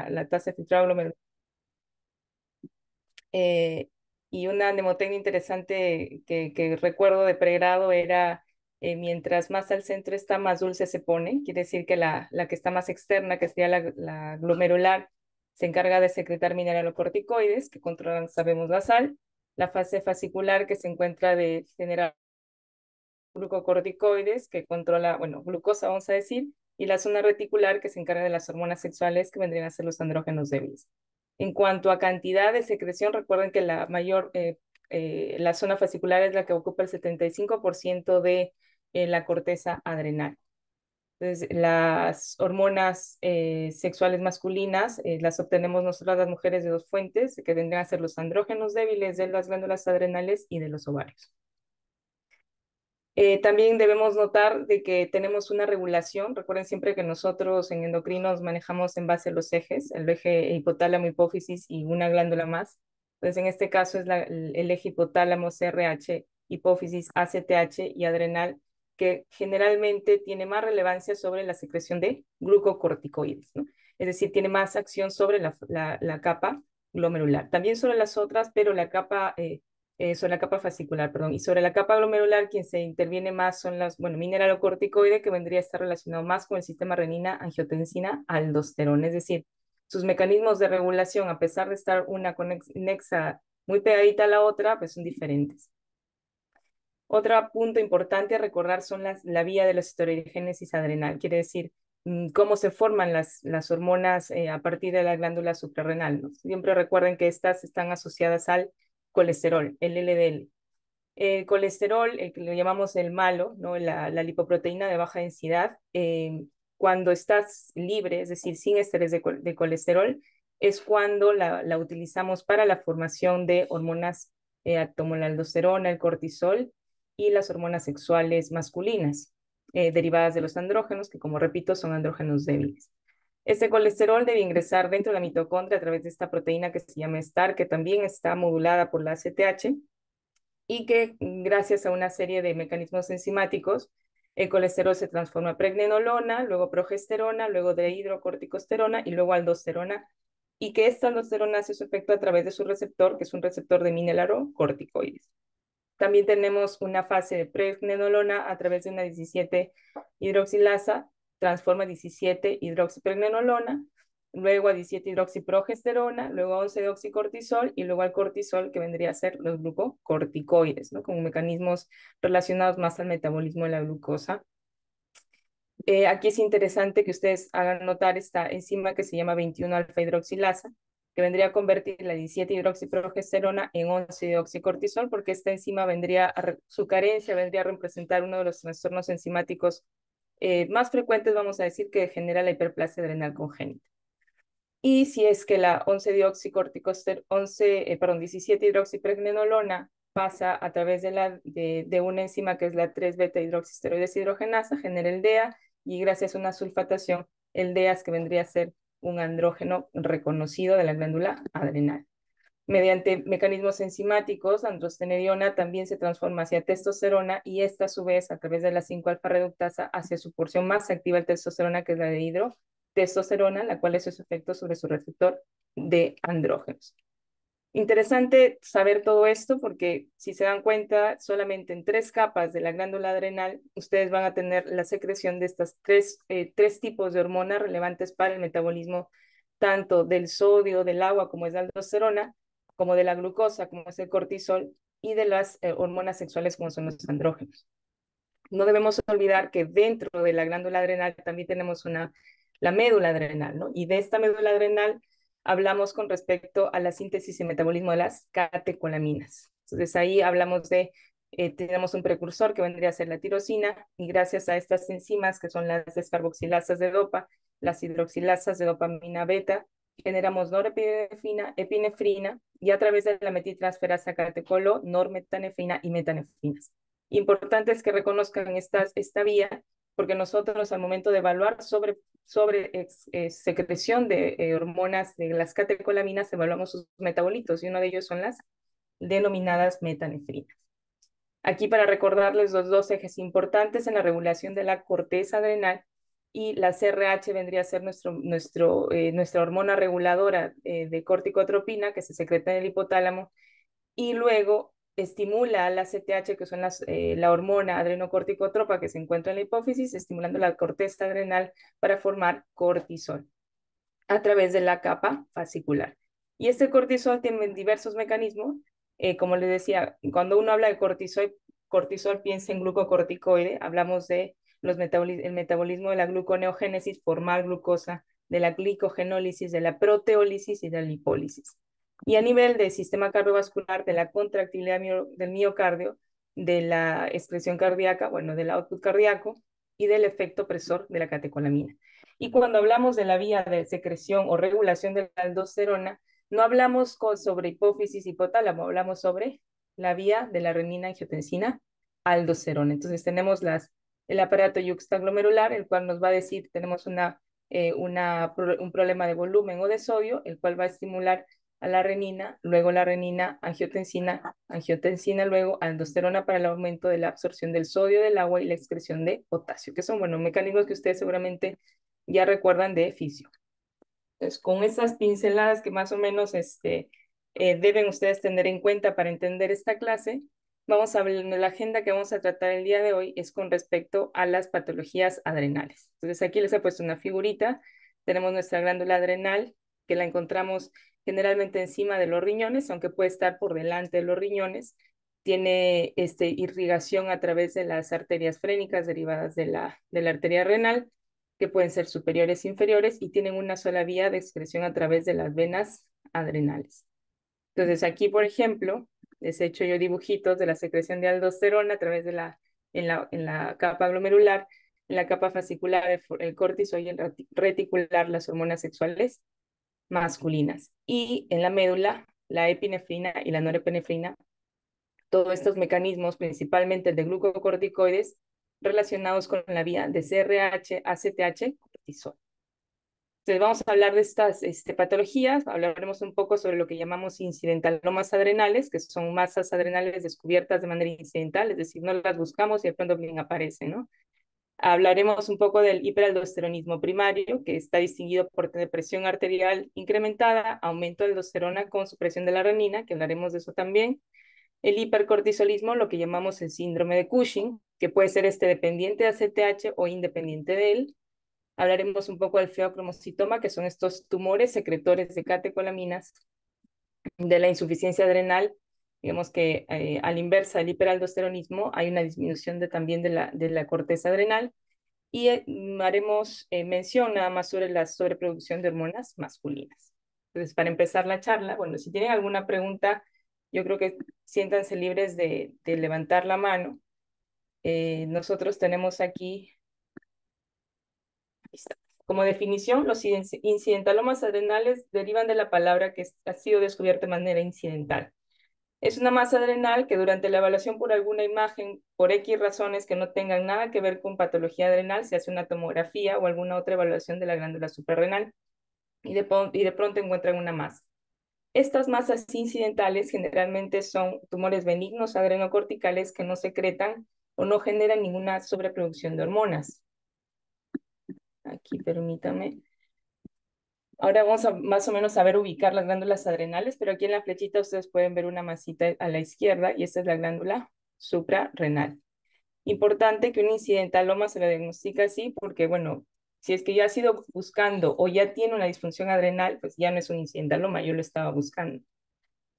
la tasa de filtrado glomerular. Eh, y una mnemotecnia interesante que recuerdo de pregrado era mientras más al centro está, más dulce se pone. Quiere decir que la que está más externa, que sería la glomerular, se encarga de secretar mineralocorticoides que controlan, sabemos, la sal. La fase fascicular, que se encuentra de generar glucocorticoides, que controla, bueno, glucosa, vamos a decir, y la zona reticular, que se encarga de las hormonas sexuales, que vendrían a ser los andrógenos débiles. En cuanto a cantidad de secreción, recuerden que la zona fascicular es la que ocupa el 75% de la corteza adrenal. Entonces, las hormonas sexuales masculinas las obtenemos nosotras las mujeres de dos fuentes, que vendrían a ser los andrógenos débiles de las glándulas adrenales y de los ovarios. También debemos notar de que tenemos una regulación. Recuerden siempre que nosotros en endocrinos manejamos en base a los ejes, el eje hipotálamo, hipófisis y una glándula más. Entonces, en este caso es el eje hipotálamo, CRH, hipófisis, ACTH y adrenal, que generalmente tiene más relevancia sobre la secreción de glucocorticoides, ¿no? Es decir, tiene más acción sobre la capa glomerular. También sobre las otras, pero sobre la capa fascicular, perdón, y sobre la capa glomerular, quien se interviene más son las, bueno, mineralocorticoide, que vendría a estar relacionado más con el sistema renina, angiotensina, aldosterona, es decir, sus mecanismos de regulación, a pesar de estar una conexa muy pegadita a la otra, pues son diferentes. Otro punto importante a recordar son la vía de la esteroidogénesis adrenal, quiere decir cómo se forman las hormonas a partir de la glándula suprarrenal, ¿no? Siempre recuerden que estas están asociadas al colesterol, el LDL. El colesterol, el que lo llamamos el malo, ¿no? La lipoproteína de baja densidad, cuando estás libre, es decir, sin estrés de colesterol, es cuando la utilizamos para la formación de hormonas como la aldosterona, el cortisol y las hormonas sexuales masculinas, derivadas de los andrógenos, que como repito, son andrógenos débiles. Este colesterol debe ingresar dentro de la mitocondria a través de esta proteína que se llama STAR, que también está modulada por la ACTH, y que gracias a una serie de mecanismos enzimáticos, el colesterol se transforma a pregnenolona, luego progesterona, luego de hidrocorticosterona y luego aldosterona, y que esta aldosterona hace su efecto a través de su receptor, que es un receptor de mineralocorticoides. También tenemos una fase de pregnenolona a través de una 17 hidroxilasa, transforma 17 hidroxipregnenolona, luego a 17 hidroxiprogesterona, luego a 11 deoxicortisol y luego al cortisol, que vendría a ser los glucocorticoides, ¿no? Con mecanismos relacionados más al metabolismo de la glucosa. Aquí es interesante que ustedes hagan notar esta enzima que se llama 21-alfa hidroxilasa, que vendría a convertir la 17 hidroxiprogesterona en 11 deoxicortisol, porque esta enzima su carencia vendría a representar uno de los trastornos enzimáticos más frecuentes, vamos a decir, que genera la hiperplasia adrenal congénita. Y si es que la 17 hidroxipregnenolona pasa a través de una enzima que es la 3-beta hidroxisteroide deshidrogenasa, genera el DEA, y gracias a una sulfatación, el DEAS, que vendría a ser un andrógeno reconocido de la glándula adrenal. Mediante mecanismos enzimáticos, androstenediona también se transforma hacia testosterona, y esta a su vez, a través de la 5-alfa reductasa, hacia su porción más activa de testosterona, que es la de hidrotestosterona, la cual es su efecto sobre su receptor de andrógenos. Interesante saber todo esto, porque si se dan cuenta, solamente en 3 capas de la glándula adrenal ustedes van a tener la secreción de estas tres tipos de hormonas relevantes para el metabolismo, tanto del sodio, del agua, como es la aldosterona, como de la glucosa, como es el cortisol, y de las hormonas sexuales, como son los andrógenos. No debemos olvidar que dentro de la glándula adrenal también tenemos la médula adrenal, ¿no? Y de esta médula adrenal hablamos con respecto a la síntesis y metabolismo de las catecolaminas. Entonces ahí tenemos un precursor que vendría a ser la tirosina, y gracias a estas enzimas, que son las descarboxilasas de dopa, las hidroxilasas de dopamina beta, generamos norepinefrina, epinefrina, y a través de la metiltransferasa catecolo, normetanefrina y metanefrinas. Importante es que reconozcan esta vía, porque nosotros al momento de evaluar sobre secreción de hormonas de las catecolaminas, evaluamos sus metabolitos, y uno de ellos son las denominadas metanefrinas. Aquí, para recordarles los dos ejes importantes en la regulación de la corteza adrenal, y la CRH vendría a ser nuestra hormona reguladora de corticotropina que se secreta en el hipotálamo y luego estimula a la CTH, que son la hormona adrenocorticotropa que se encuentra en la hipófisis, estimulando la corteza adrenal para formar cortisol a través de la capa fascicular. Y este cortisol tiene diversos mecanismos. Como les decía, cuando uno habla de cortisol piensa en glucocorticoide, hablamos de el metabolismo de la gluconeogénesis, formar glucosa, de la glicogenólisis, de la proteólisis y de la lipólisis. Y a nivel del sistema cardiovascular, de la contractilidad del miocardio, de la excreción cardíaca, bueno, del output cardíaco y del efecto presor de la catecolamina. Y cuando hablamos de la vía de secreción o regulación de la aldosterona, no hablamos sobre hipófisis hipotálamo, hablamos sobre la vía de la renina-angiotensina aldosterona. Entonces tenemos el aparato yuxtaglomerular, el cual nos va a decir, tenemos un problema de volumen o de sodio, el cual va a estimular a la renina, luego la renina, angiotensina, luego aldosterona para el aumento de la absorción del sodio del agua y la excreción de potasio, que son, bueno, mecanismos que ustedes seguramente ya recuerdan de fisio. Entonces, con esas pinceladas que más o menos deben ustedes tener en cuenta para entender esta clase, vamos a ver, la agenda que vamos a tratar el día de hoy es con respecto a las patologías adrenales. Entonces, aquí les he puesto una figurita. Tenemos nuestra glándula adrenal, que la encontramos generalmente encima de los riñones, aunque puede estar por delante de los riñones. Tiene irrigación a través de las arterias frénicas derivadas de la arteria renal, que pueden ser superiores e inferiores, y tienen una sola vía de excreción a través de las venas adrenales. Entonces aquí, por ejemplo, les he hecho yo dibujitos de la secreción de aldosterona a través de en la capa glomerular, en la capa fascicular, el cortisol y el reticular, las hormonas sexuales masculinas. Y en la médula, la epinefrina y la norepinefrina, todos estos mecanismos, principalmente el de glucocorticoides, relacionados con la vía de CRH, ACTH, cortisol. Entonces vamos a hablar de estas patologías, hablaremos un poco sobre lo que llamamos incidentalomas adrenales, que son masas adrenales descubiertas de manera incidental, es decir, no las buscamos y de pronto bien aparecen, ¿no? Hablaremos un poco del hiperaldosteronismo primario, que está distinguido por tener presión arterial incrementada, aumento de aldosterona con supresión de la renina, que hablaremos de eso también. El hipercortisolismo, lo que llamamos el síndrome de Cushing, que puede ser dependiente de ACTH o independiente de él. Hablaremos un poco del feocromocitoma, que son estos tumores secretores de catecolaminas, de la insuficiencia adrenal. Digamos que a la inversa del hiperaldosteronismo hay una disminución también de la corteza adrenal. Y haremos mención nada más sobre la sobreproducción de hormonas masculinas. Entonces, para empezar la charla, bueno, si tienen alguna pregunta, yo creo que siéntanse libres de levantar la mano. Nosotros tenemos aquí, como definición, los incidentalomas adrenales derivan de la palabra que ha sido descubierta de manera incidental. Es una masa adrenal que durante la evaluación por alguna imagen, por X razones que no tengan nada que ver con patología adrenal, se hace una tomografía o alguna otra evaluación de la glándula suprarrenal y de pronto encuentran una masa. Estas masas incidentales generalmente son tumores benignos adrenocorticales que no secretan o no generan ninguna sobreproducción de hormonas. Aquí permítame. Ahora vamos a más o menos saber ubicar las glándulas adrenales, pero aquí en la flechita ustedes pueden ver una masita a la izquierda y esta es la glándula suprarrenal. Importante que un incidentaloma se lo diagnostica así porque, bueno, si es que ya ha sido buscando o ya tiene una disfunción adrenal, pues ya no es un incidentaloma, yo lo estaba buscando.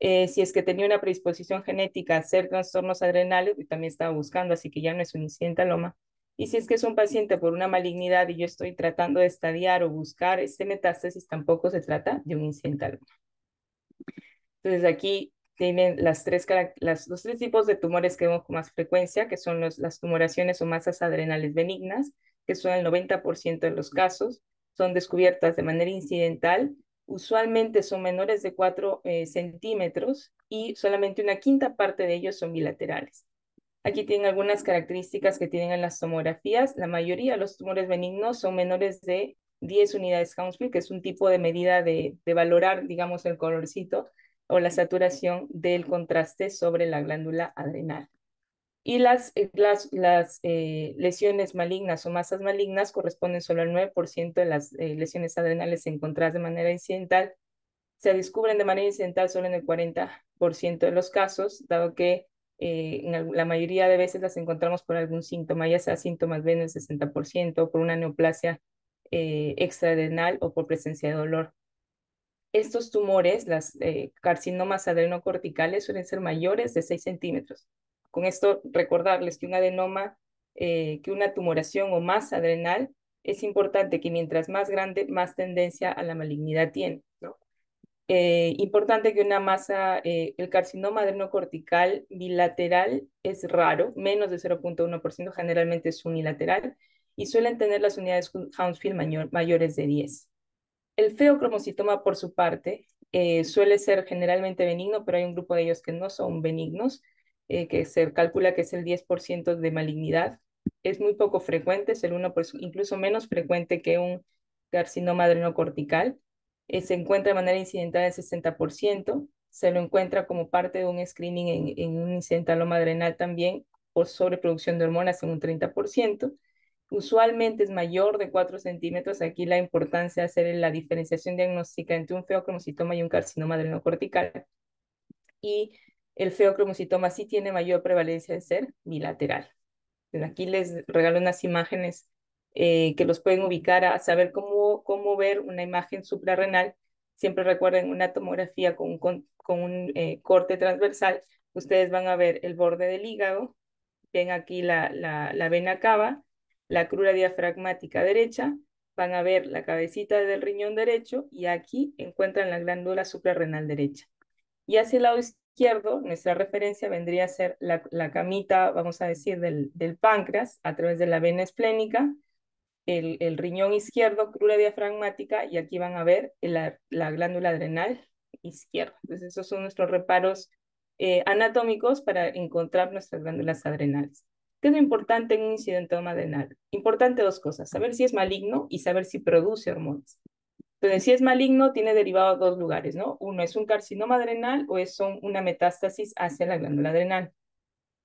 Si es que tenía una predisposición genética a hacer trastornos adrenales, yo también estaba buscando, así que ya no es un incidentaloma. Y si es que es un paciente por una malignidad y yo estoy tratando de estadiar o buscar metástasis, tampoco se trata de un incidentaloma. Entonces aquí tienen los tres tipos de tumores que vemos con más frecuencia, que son las tumoraciones o masas adrenales benignas, que son el 90% de los casos, son descubiertas de manera incidental, usualmente son menores de 4 centímetros y solamente una quinta parte de ellos son bilaterales. Aquí tienen algunas características que tienen en las tomografías. La mayoría de los tumores benignos son menores de 10 unidades Hounsfield, que es un tipo de medida de valorar, digamos, el colorcito o la saturación del contraste sobre la glándula adrenal. Y lesiones malignas o masas malignas corresponden solo al 9% de las lesiones adrenales encontradas de manera incidental. Se descubren de manera incidental solo en el 40% de los casos, dado que la mayoría de veces las encontramos por algún síntoma, ya sea síntomas ven el 60%, o por una neoplasia extraadrenal o por presencia de dolor. Estos tumores, las carcinomas adrenocorticales, suelen ser mayores de 6 centímetros. Con esto, recordarles que un adenoma, que una tumoración o masa adrenal, es importante que mientras más grande, más tendencia a la malignidad tiene, ¿no? Importante que una masa, el carcinoma adrenocortical bilateral es raro, menos de 0,1%, generalmente es unilateral, y suelen tener las unidades Hounsfield mayores de 10. El feocromocitoma, por su parte, suele ser generalmente benigno, pero hay un grupo de ellos que no son benignos, que se calcula que es el 10% de malignidad. Es muy poco frecuente, es el 1%, incluso menos frecuente que un carcinoma adrenocortical. Se encuentra de manera incidental el 60%, se lo encuentra como parte de un screening en un incidentaloma adrenal también por sobreproducción de hormonas en un 30%. Usualmente es mayor de 4 centímetros. Aquí la importancia de hacer la diferenciación diagnóstica entre un feocromocitoma y un carcinoma adrenocortical. Y el feocromocitoma sí tiene mayor prevalencia de ser bilateral. Aquí les regalo unas imágenes que los pueden ubicar a saber cómo ver una imagen suprarrenal. Siempre recuerden una tomografía con un corte transversal. Ustedes van a ver el borde del hígado, ven aquí la vena cava, la crura diafragmática derecha, van a ver la cabecita del riñón derecho y aquí encuentran la glándula suprarrenal derecha. Y hacia el lado izquierdo, nuestra referencia vendría a ser la camita, vamos a decir, del páncreas a través de la vena esplénica, el riñón izquierdo, crura diafragmática, y aquí van a ver la glándula adrenal izquierda. Entonces, esos son nuestros reparos anatómicos para encontrar nuestras glándulas adrenales. ¿Qué es lo importante en un incidentoma adrenal? Importante dos cosas, saber si es maligno y saber si produce hormonas. Entonces, si es maligno, tiene derivado dos lugares, ¿no? Uno es un carcinoma adrenal o es una metástasis hacia la glándula adrenal.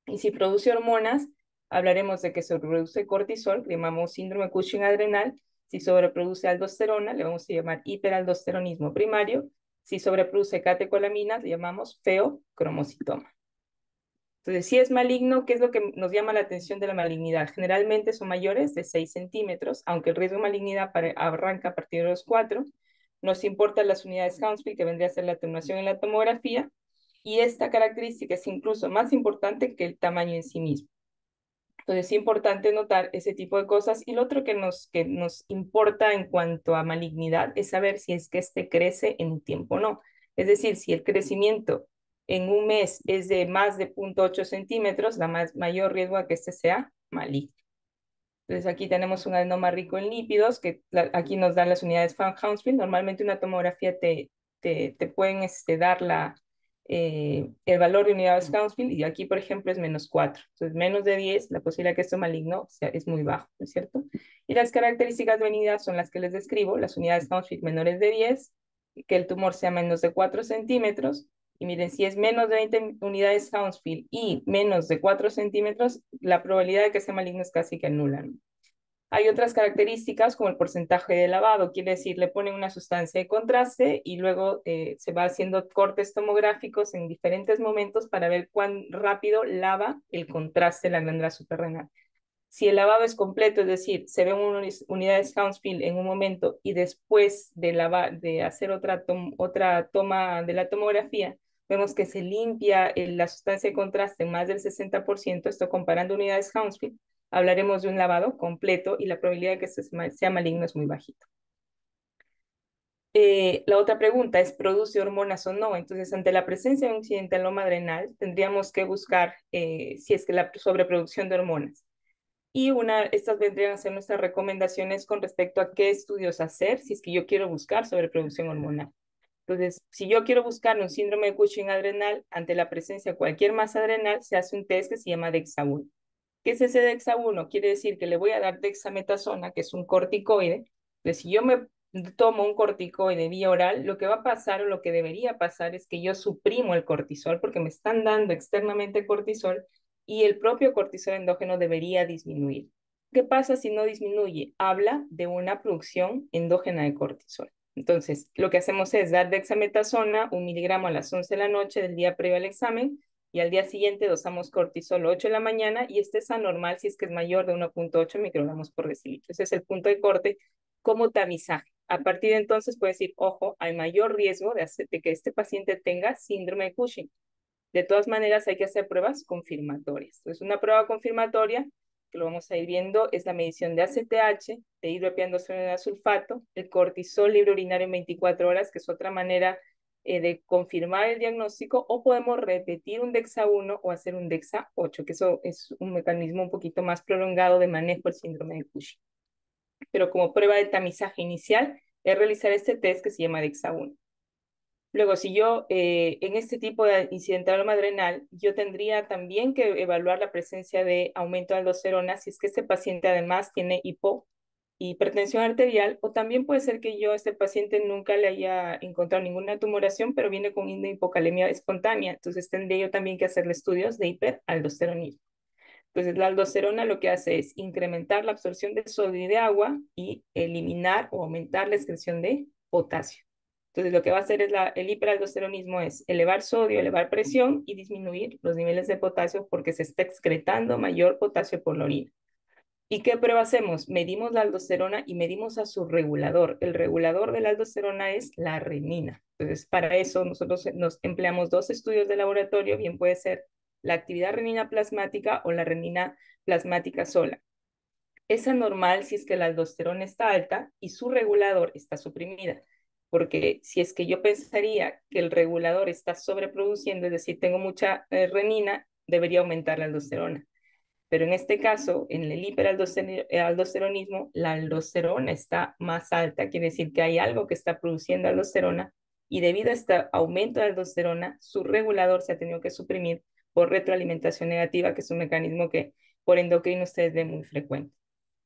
Y si produce hormonas, hablaremos de que sobreproduce cortisol, que llamamos síndrome Cushing adrenal. Si sobreproduce aldosterona, le vamos a llamar hiperaldosteronismo primario. Si sobreproduce catecolaminas, le llamamos feocromocitoma. Entonces, si es maligno, ¿qué es lo que nos llama la atención de la malignidad? Generalmente son mayores de 6 centímetros, aunque el riesgo de malignidad arranca a partir de los 4. Nos importan las unidades Hounsfield, que vendría a ser la atenuación en la tomografía, y esta característica es incluso más importante que el tamaño en sí mismo. Entonces, es importante notar ese tipo de cosas. Y lo otro que nos importa en cuanto a malignidad es saber si es que este crece en un tiempo o no. Es decir, si el crecimiento en un mes es de más de 0,8 centímetros, mayor riesgo a que este sea maligno. Entonces aquí tenemos un adenoma rico en lípidos, que aquí nos dan las unidades Van Hounsfield. Normalmente una tomografía te pueden dar el valor de unidades Hounsfield, y aquí, por ejemplo, es -4. Entonces, menos de 10, la posibilidad que esto maligno es muy bajo, ¿no es cierto? Y las características venidas son las que les describo, las unidades Hounsfield menores de 10, que el tumor sea menos de 4 centímetros, y miren, si es menos de 20 unidades Hounsfield y menos de 4 centímetros, la probabilidad de que sea maligno es casi que nula, ¿no? Hay otras características como el porcentaje de lavado, quiere decir, le ponen una sustancia de contraste y luego se va haciendo cortes tomográficos en diferentes momentos para ver cuán rápido lava el contraste de la glándula suprarrenal. Si el lavado es completo, es decir, se ven unidades Hounsfield en un momento y después de hacer otra toma de la tomografía, vemos que se limpia la sustancia de contraste en más del 60%, esto comparando unidades Hounsfield, hablaremos de un lavado completo y la probabilidad de que sea maligno es muy bajita. La otra pregunta es, ¿produce hormonas o no? Entonces, ante la presencia de un incidentaloma adrenal, tendríamos que buscar si es que la sobreproducción de hormonas. Y estas vendrían a ser nuestras recomendaciones con respecto a qué estudios hacer si es que yo quiero buscar sobreproducción hormonal. Entonces, si yo quiero buscar un síndrome de Cushing adrenal, ante la presencia de cualquier masa adrenal, se hace un test que se llama DEXA-1. ¿Qué es ese DEXA-1? Quiere decir que le voy a dar dexametasona, que es un corticoide. Entonces, si yo me tomo un corticoide vía oral, lo que va a pasar o lo que debería pasar es que yo suprimo el cortisol porque me están dando externamente cortisol, y el propio cortisol endógeno debería disminuir. ¿Qué pasa si no disminuye? Habla de una producción endógena de cortisol. Entonces, lo que hacemos es dar dexametasona, 1 miligramo a las 11 de la noche del día previo al examen, y al día siguiente dosamos cortisol 8 de la mañana, y este es anormal si es que es mayor de 1,8 microgramos por decilitro. Ese es el punto de corte como tamizaje. A partir de entonces puede decir, ojo, hay mayor riesgo de que este paciente tenga síndrome de Cushing. De todas maneras, hay que hacer pruebas confirmatorias. Entonces, una prueba confirmatoria, que lo vamos a ir viendo, es la medición de ACTH, de hidroepiandrosterona sulfato, el cortisol libre urinario en 24 horas, que es otra manera de confirmar el diagnóstico, o podemos repetir un DEXA 1 o hacer un DEXA 8, que eso es un mecanismo un poquito más prolongado de manejo del síndrome de Cushing. Pero como prueba de tamizaje inicial, es realizar este test que se llama DEXA 1. Luego, si yo en este tipo de incidentaloma adrenal, yo tendría también que evaluar la presencia de aumento de aldosterona si es que este paciente además tiene hipertensión arterial, o también puede ser que yo a este paciente nunca le haya encontrado ninguna tumoración, pero viene con hipocalemia espontánea. Entonces tendría yo también que hacerle estudios de hiperaldosteronismo. Entonces la aldosterona lo que hace es incrementar la absorción de sodio y de agua y eliminar o aumentar la excreción de potasio. Entonces, lo que va a hacer es el hiperaldosteronismo es elevar sodio, elevar presión y disminuir los niveles de potasio porque se está excretando mayor potasio por la orina. ¿Y qué prueba hacemos? Medimos la aldosterona y medimos a su regulador. El regulador de la aldosterona es la renina. Entonces, para eso nosotros nos empleamos dos estudios de laboratorio, bien puede ser la actividad renina plasmática o la renina plasmática sola. Es anormal si es que la aldosterona está alta y su regulador está suprimida, porque si es que yo pensaría que el regulador está sobreproduciendo, es decir, tengo mucha renina, debería aumentar la aldosterona. Pero en este caso, en el hiperaldosteronismo, la aldosterona está más alta, quiere decir que hay algo que está produciendo aldosterona, y debido a este aumento de aldosterona, su regulador se ha tenido que suprimir por retroalimentación negativa, que es un mecanismo que por endocrino ustedes ven muy frecuente.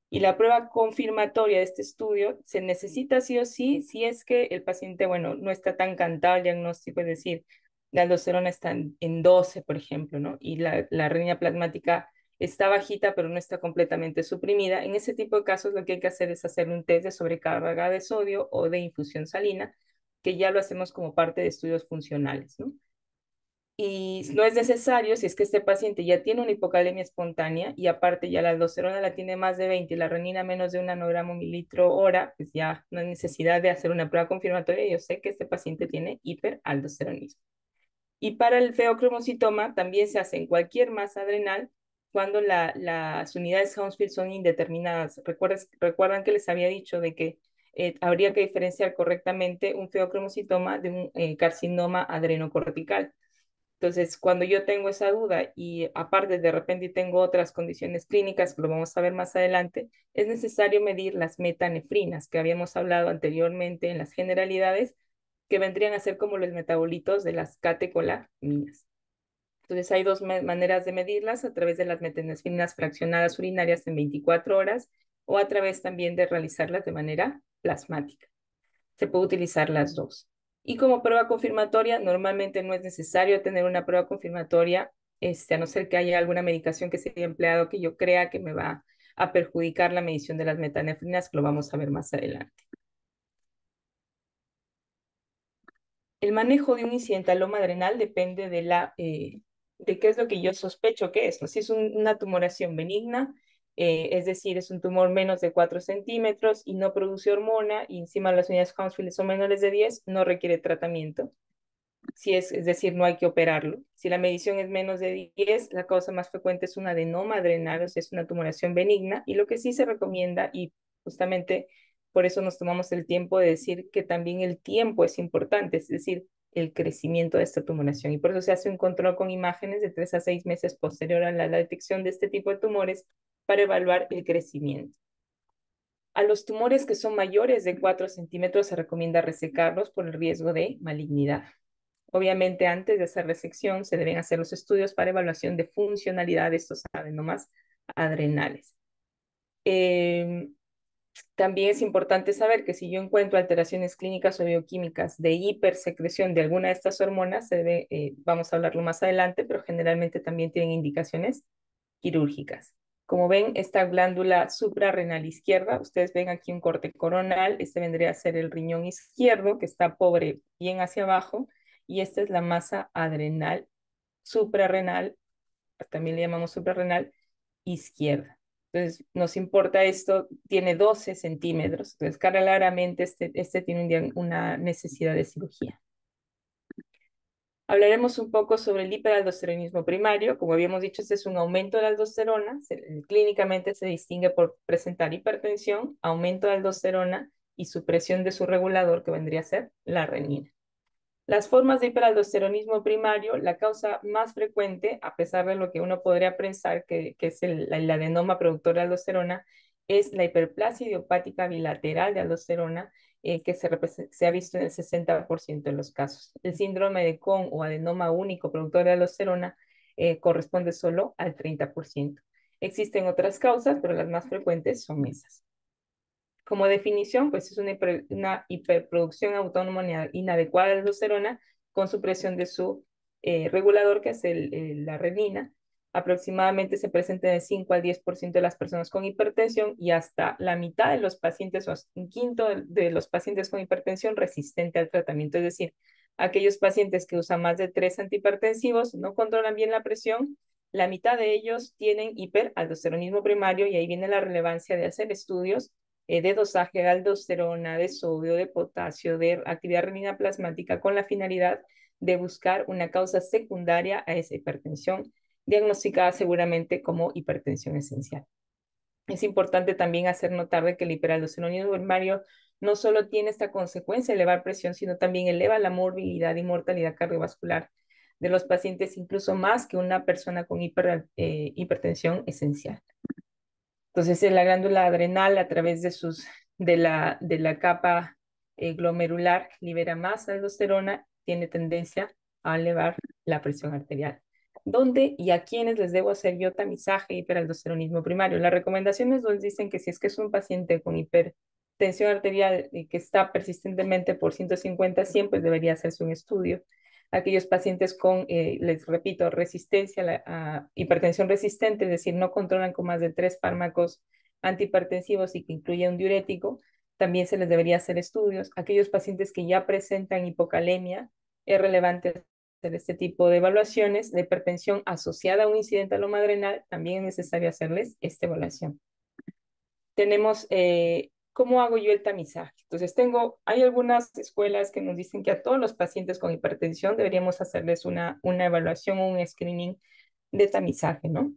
Y la prueba confirmatoria de este estudio se necesita sí o sí si es que el paciente, bueno, no está tan cantado el diagnóstico, es decir, la aldosterona está en 12, por ejemplo, ¿no? Y la renina plasmática está bajita, pero no está completamente suprimida. En ese tipo de casos, lo que hay que hacer es hacer un test de sobrecarga de sodio o de infusión salina, que ya lo hacemos como parte de estudios funcionales, ¿no? Y no es necesario si es que este paciente ya tiene una hipocalemia espontánea y aparte ya la aldosterona la tiene más de 20 y la renina menos de 1 nanogramo mililitro hora, pues ya no hay necesidad de hacer una prueba confirmatoria. Yo sé que este paciente tiene hiperaldosteronismo. Y para el feocromocitoma también se hace en cualquier masa adrenal cuando las unidades Hounsfield son indeterminadas. Recuerdan que les había dicho de que habría que diferenciar correctamente un feocromocitoma de un carcinoma adrenocortical. Entonces, cuando yo tengo esa duda y aparte de repente tengo otras condiciones clínicas, que lo vamos a ver más adelante, es necesario medir las metanefrinas que habíamos hablado anteriormente en las generalidades, que vendrían a ser como los metabolitos de las catecolaminas. Entonces, hay dos maneras de medirlas, a través de las metanefrinas fraccionadas urinarias en 24 horas o a través también de realizarlas de manera plasmática. Se puede utilizar las dos. Y como prueba confirmatoria, normalmente no es necesario tener una prueba confirmatoria, a no ser que haya alguna medicación que se haya empleado que yo crea que me va a perjudicar la medición de las metanefrinas, que lo vamos a ver más adelante. El manejo de un incidentaloma adrenal depende de qué es lo que yo sospecho que es, ¿no? Si es una tumoración benigna, es decir, es un tumor menos de 4 centímetros y no produce hormona, y encima las unidades Hounsfield son menores de 10, no requiere tratamiento. Si es decir, no hay que operarlo. Si la medición es menos de 10, la causa más frecuente es un adenoma adrenal, o sea, es una tumoración benigna, y lo que sí se recomienda, y justamente por eso nos tomamos el tiempo de decir que también el tiempo es importante, es decir, el crecimiento de esta tumoración, y por eso se hace un control con imágenes de 3 a 6 meses posterior a la detección de este tipo de tumores para evaluar el crecimiento. A los tumores que son mayores de 4 centímetros se recomienda resecarlos por el riesgo de malignidad. Obviamente, antes de hacer resección, se deben hacer los estudios para evaluación de funcionalidad de estos adenomas adrenales. También es importante saber que si yo encuentro alteraciones clínicas o bioquímicas de hipersecreción de alguna de estas hormonas, se debe, vamos a hablarlo más adelante, pero generalmente también tienen indicaciones quirúrgicas. Como ven, esta glándula suprarrenal izquierda, ustedes ven aquí un corte coronal, este vendría a ser el riñón izquierdo, que está pobre bien hacia abajo, y esta es la masa adrenal suprarrenal, también le llamamos suprarrenal izquierda. Entonces, nos importa esto, tiene 12 centímetros, entonces claramente este tiene una necesidad de cirugía. Hablaremos un poco sobre el hiperaldosteronismo primario. Como habíamos dicho, este es un aumento de la aldosterona. Clínicamente se distingue por presentar hipertensión, aumento de aldosterona y supresión de su regulador, que vendría a ser la renina. Las formas de hiperaldosteronismo primario, la causa más frecuente, a pesar de lo que uno podría pensar que es el adenoma productor de aldosterona, es la hiperplasia idiopática bilateral de aldosterona, que se ha visto en el 60% de los casos. El síndrome de Cohn o adenoma único productor de aldosterona corresponde solo al 30%. Existen otras causas, pero las más frecuentes son esas. Como definición, pues es una hiperproducción autónoma inadecuada de aldosterona con supresión de su regulador, que es la renina. Aproximadamente se presenta en el 5 al 10% de las personas con hipertensión y hasta la mitad de los pacientes o hasta un quinto de los pacientes con hipertensión resistente al tratamiento. Es decir, aquellos pacientes que usan más de 3 antihipertensivos no controlan bien la presión. La mitad de ellos tienen hiperaldosteronismo primario y ahí viene la relevancia de hacer estudios de dosaje de aldosterona, de sodio, de potasio, de actividad renina plasmática con la finalidad de buscar una causa secundaria a esa hipertensión, diagnosticada seguramente como hipertensión esencial. Es importante también hacer notar de que el hiperaldosteronismo primario no solo tiene esta consecuencia de elevar presión, sino también eleva la morbilidad y mortalidad cardiovascular de los pacientes, incluso más que una persona con hipertensión esencial. Entonces, la glándula adrenal, a través de la capa glomerular, libera más aldosterona, tiene tendencia a elevar la presión arterial. ¿Dónde y a quiénes les debo hacer yo tamizaje hiperaldosteronismo primario? Las recomendaciones nos dicen que si es que es un paciente con hipertensión arterial y que está persistentemente por 150-100, pues debería hacerse un estudio. Aquellos pacientes con, les repito, resistencia a hipertensión resistente, es decir, no controlan con más de 3 fármacos antihipertensivos y que incluye un diurético, también se les debería hacer estudios. Aquellos pacientes que ya presentan hipocalemia, es relevante hacer este tipo de evaluaciones. De hipertensión asociada a un incidente alomadrenal, también es necesario hacerles esta evaluación. Tenemos, ¿cómo hago yo el tamizaje? Entonces, hay algunas escuelas que nos dicen que a todos los pacientes con hipertensión deberíamos hacerles una evaluación o un screening de tamizaje, ¿no?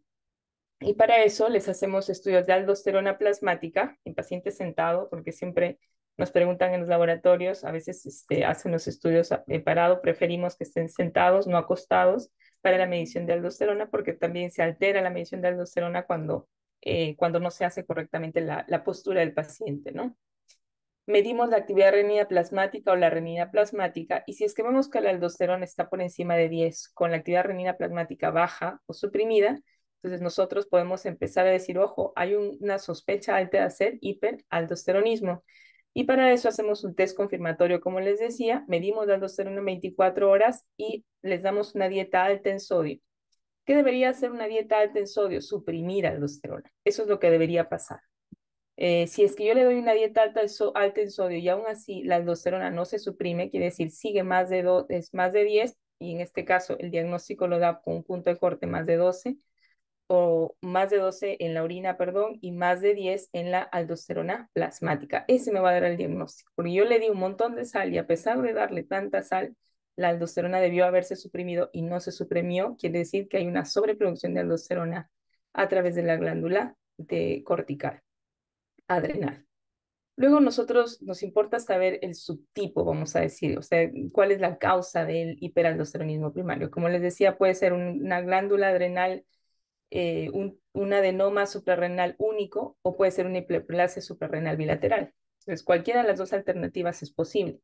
Y para eso les hacemos estudios de aldosterona plasmática en pacientes sentados, porque siempre nos preguntan en los laboratorios, a veces hacen los estudios parados, preferimos que estén sentados, no acostados, para la medición de aldosterona, porque también se altera la medición de aldosterona cuando no se hace correctamente la postura del paciente, ¿no? Medimos la actividad renina plasmática o la renina plasmática, y si es que vemos que la aldosterona está por encima de 10 con la actividad renina plasmática baja o suprimida, entonces nosotros podemos empezar a decir, ojo, hay una sospecha alta de hacer hiperaldosteronismo. Y para eso hacemos un test confirmatorio, como les decía, medimos la aldosterona en 24 horas y les damos una dieta alta en sodio. ¿Qué debería hacer una dieta alta en sodio? Suprimir aldosterona. Eso es lo que debería pasar. Si es que yo le doy una dieta alta en sodio y aún así la aldosterona no se suprime, quiere decir sigue es más de 10, y en este caso el diagnóstico lo da con un punto de corte más de 12 o más de 12 en la orina, perdón, y más de 10 en la aldosterona plasmática. Ese me va a dar el diagnóstico, porque yo le di un montón de sal y a pesar de darle tanta sal, la aldosterona debió haberse suprimido y no se suprimió, quiere decir que hay una sobreproducción de aldosterona a través de la glándula cortical adrenal. Luego nosotros nos importa saber el subtipo, vamos a decir, o sea, cuál es la causa del hiperaldosteronismo primario. Como les decía, puede ser una glándula adrenal, un adenoma suprarrenal único, o puede ser una hiperplasia suprarrenal bilateral. Entonces, cualquiera de las dos alternativas es posible.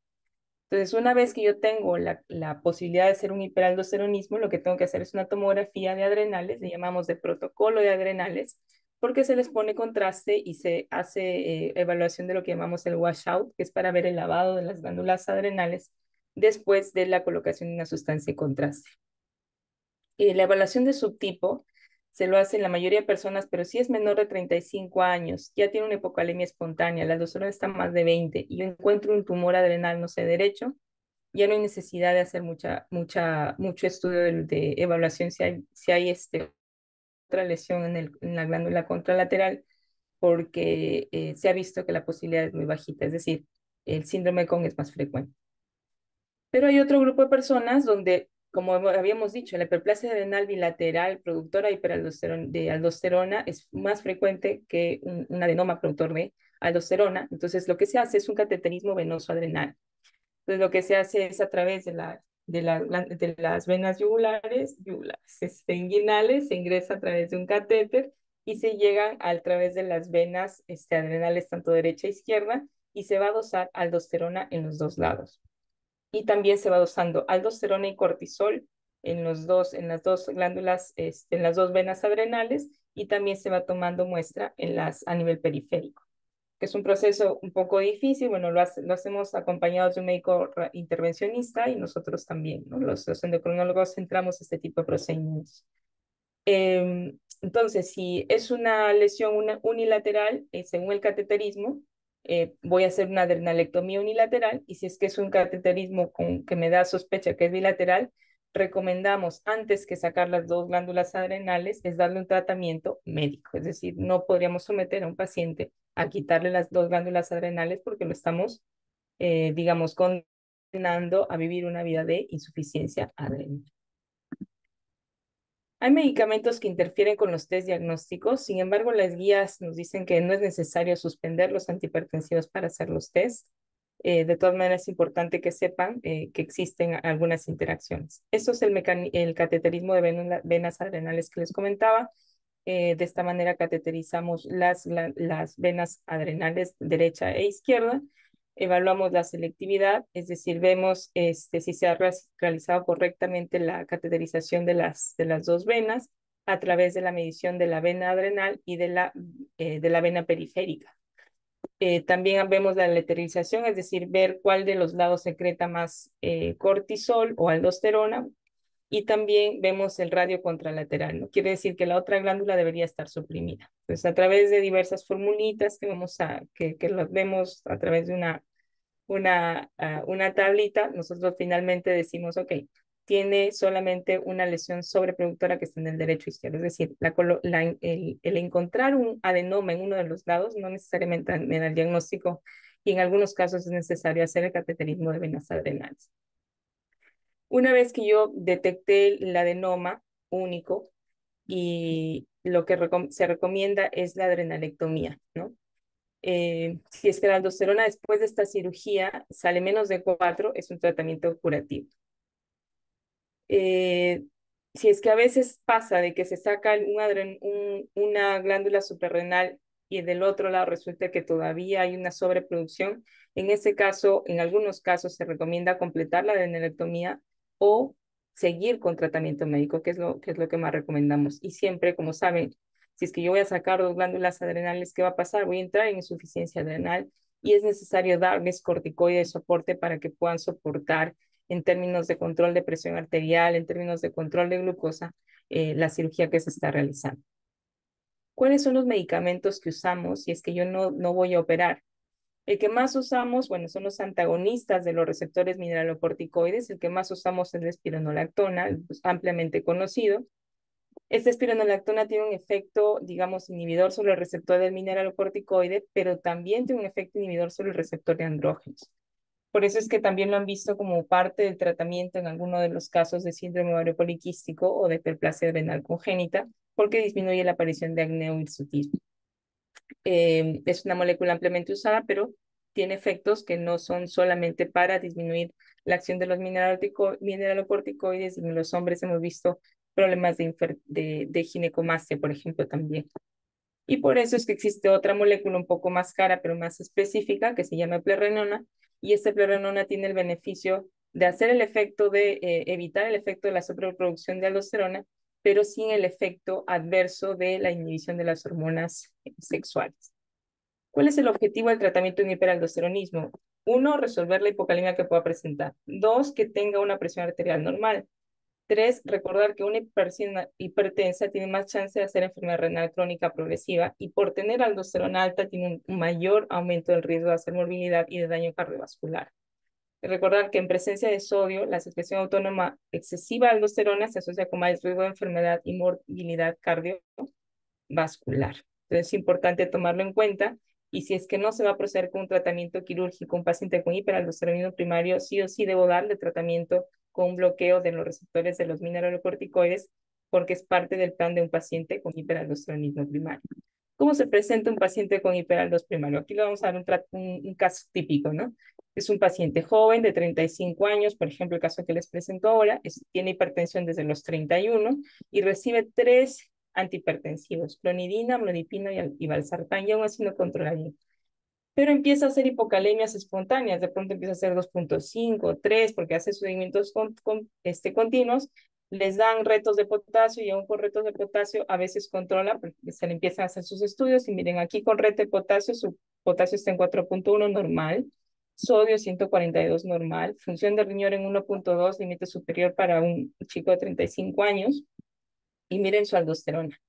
Entonces, una vez que yo tengo la posibilidad de hacer un hiperaldosteronismo, lo que tengo que hacer es una tomografía de adrenales, le llamamos de protocolo de adrenales, porque se les pone contraste y se hace evaluación de lo que llamamos el washout, que es para ver el lavado de las glándulas adrenales después de la colocación de una sustancia de contraste. La evaluación de subtipo se lo hace en la mayoría de personas, pero si es menor de 35 años, ya tiene una hipocalemia espontánea, la aldosterona está más de 20 y yo encuentro un tumor adrenal, no sé, derecho, ya no hay necesidad de hacer mucho estudio de evaluación si hay otra lesión en la glándula contralateral, porque se ha visto que la posibilidad es muy bajita, es decir, el síndrome de Cohn es más frecuente. Pero hay otro grupo de personas donde, como habíamos dicho, la hiperplasia adrenal bilateral productora de aldosterona es más frecuente que un adenoma productor de aldosterona. Entonces, lo que se hace es un cateterismo venoso adrenal. Entonces, lo que se hace es a través de las venas inguinales, se ingresa a través de un catéter y se llega a través de las venas adrenales, tanto derecha e izquierda, y se va a dosar aldosterona en los dos lados. Y también se va dosando aldosterona y cortisol en las dos glándulas, en las dos venas adrenales, y también se va tomando muestra a nivel periférico, que es un proceso un poco difícil. Bueno, lo hacemos acompañados de un médico intervencionista y nosotros también, ¿no? Los endocrinólogos centramos este tipo de procedimientos. Entonces, si es una lesión unilateral, según el cateterismo, voy a hacer una adrenalectomía unilateral, y si es que es un cateterismo que me da sospecha que es bilateral, recomendamos, antes que sacar las dos glándulas adrenales, es darle un tratamiento médico. Es decir, no podríamos someter a un paciente a quitarle las dos glándulas adrenales porque lo estamos, digamos, condenando a vivir una vida de insuficiencia adrenal. Hay medicamentos que interfieren con los test diagnósticos, sin embargo, las guías nos dicen que no es necesario suspender los antihipertensivos para hacer los test. De todas maneras, es importante que sepan que existen algunas interacciones. Esto es el cateterismo de venas adrenales que les comentaba. De esta manera cateterizamos las venas adrenales derecha e izquierda. Evaluamos la selectividad, es decir, vemos si se ha realizado correctamente la cateterización de las dos venas a través de la medición de la vena adrenal y de la vena periférica. También vemos la leterización, es decir, ver cuál de los lados secreta más cortisol o aldosterona, y también vemos el radio contralateral, ¿no? Quiere decir que la otra glándula debería estar suprimida. Entonces, a través de diversas formulitas que las vemos a través de una tablita, nosotros finalmente decimos, ok, tiene solamente una lesión sobreproductora que está en el derecho izquierdo. Es decir, el encontrar un adenoma en uno de los lados no necesariamente me da el diagnóstico, y en algunos casos es necesario hacer el cateterismo de venas adrenales. Una vez que yo detecté el adenoma único, y lo que se recomienda es la adrenalectomía, ¿no? Si es que la aldosterona después de esta cirugía sale menos de 4, es un tratamiento curativo. Eh, si es que a veces pasa de que se saca una glándula suprarrenal y del otro lado resulta que todavía hay una sobreproducción, en ese caso, en algunos casos se recomienda completar la adrenalectomía o seguir con tratamiento médico, que es lo que más recomendamos. Y siempre, como saben, si es que yo voy a sacar dos glándulas adrenales, ¿qué va a pasar? Voy a entrar en insuficiencia adrenal y es necesario darles corticoides de soporte para que puedan soportar, en términos de control de presión arterial, en términos de control de glucosa, la cirugía que se está realizando. ¿Cuáles son los medicamentos que usamos si es que yo no voy a operar? El que más usamos, bueno, son los antagonistas de los receptores mineralocorticoides. El que más usamos es la espironolactona, ampliamente conocido. Esta espironolactona tiene un efecto, digamos, inhibidor sobre el receptor del mineralocorticoide, pero también tiene un efecto inhibidor sobre el receptor de andrógenos. Por eso es que también lo han visto como parte del tratamiento en alguno de los casos de síndrome ovario poliquístico o de hiperplasia adrenal congénita, porque disminuye la aparición de acné o hirsutismo. Es una molécula ampliamente usada, pero tiene efectos que no son solamente para disminuir la acción de los mineralocorticoides. En los hombres hemos visto problemas de ginecomastia, por ejemplo, también. Y por eso es que existe otra molécula un poco más cara, pero más específica, que se llama eplerenona, y esta eplerenona tiene el beneficio de hacer el efecto de evitar el efecto de la sobreproducción de aldosterona, pero sin el efecto adverso de la inhibición de las hormonas sexuales. ¿Cuál es el objetivo del tratamiento en hiperaldosteronismo? Uno, resolver la hipocalemia que pueda presentar. Dos, que tenga una presión arterial normal. Tres, recordar que una persona hipertensa tiene más chance de hacer enfermedad renal crónica progresiva y por tener aldosterona alta tiene un mayor aumento del riesgo de hacer morbilidad y de daño cardiovascular. Recordar que en presencia de sodio, la secreción autónoma excesiva de aldosterona se asocia con más riesgo de enfermedad y morbilidad cardiovascular. Entonces es importante tomarlo en cuenta y si es que no se va a proceder con un tratamiento quirúrgico, un paciente con hiperaldosteronismo primario, sí o sí debo darle tratamiento con un bloqueo de los receptores de los mineralocorticoides porque es parte del plan de un paciente con hiperaldosteronismo primario. ¿Cómo se presenta un paciente con hiperaldos primario? Aquí le vamos a dar un caso típico, ¿no? Es un paciente joven de 35 años, por ejemplo, el caso que les presento ahora, tiene hipertensión desde los 31 y recibe 3 antihipertensivos, clonidina, amlodipino y valsartán, y aún así no controla bien. Pero empieza a hacer hipocalemias espontáneas, de pronto empieza a hacer 2.5, 3, porque hace seguimientos continuos, les dan retos de potasio y aún con retos de potasio a veces controla, porque se le empiezan a hacer sus estudios y miren, aquí con reto de potasio, su potasio está en 4.1 normal, sodio 142 normal, función de riñón en 1.2, límite superior para un chico de 35 años, y miren su aldosterona.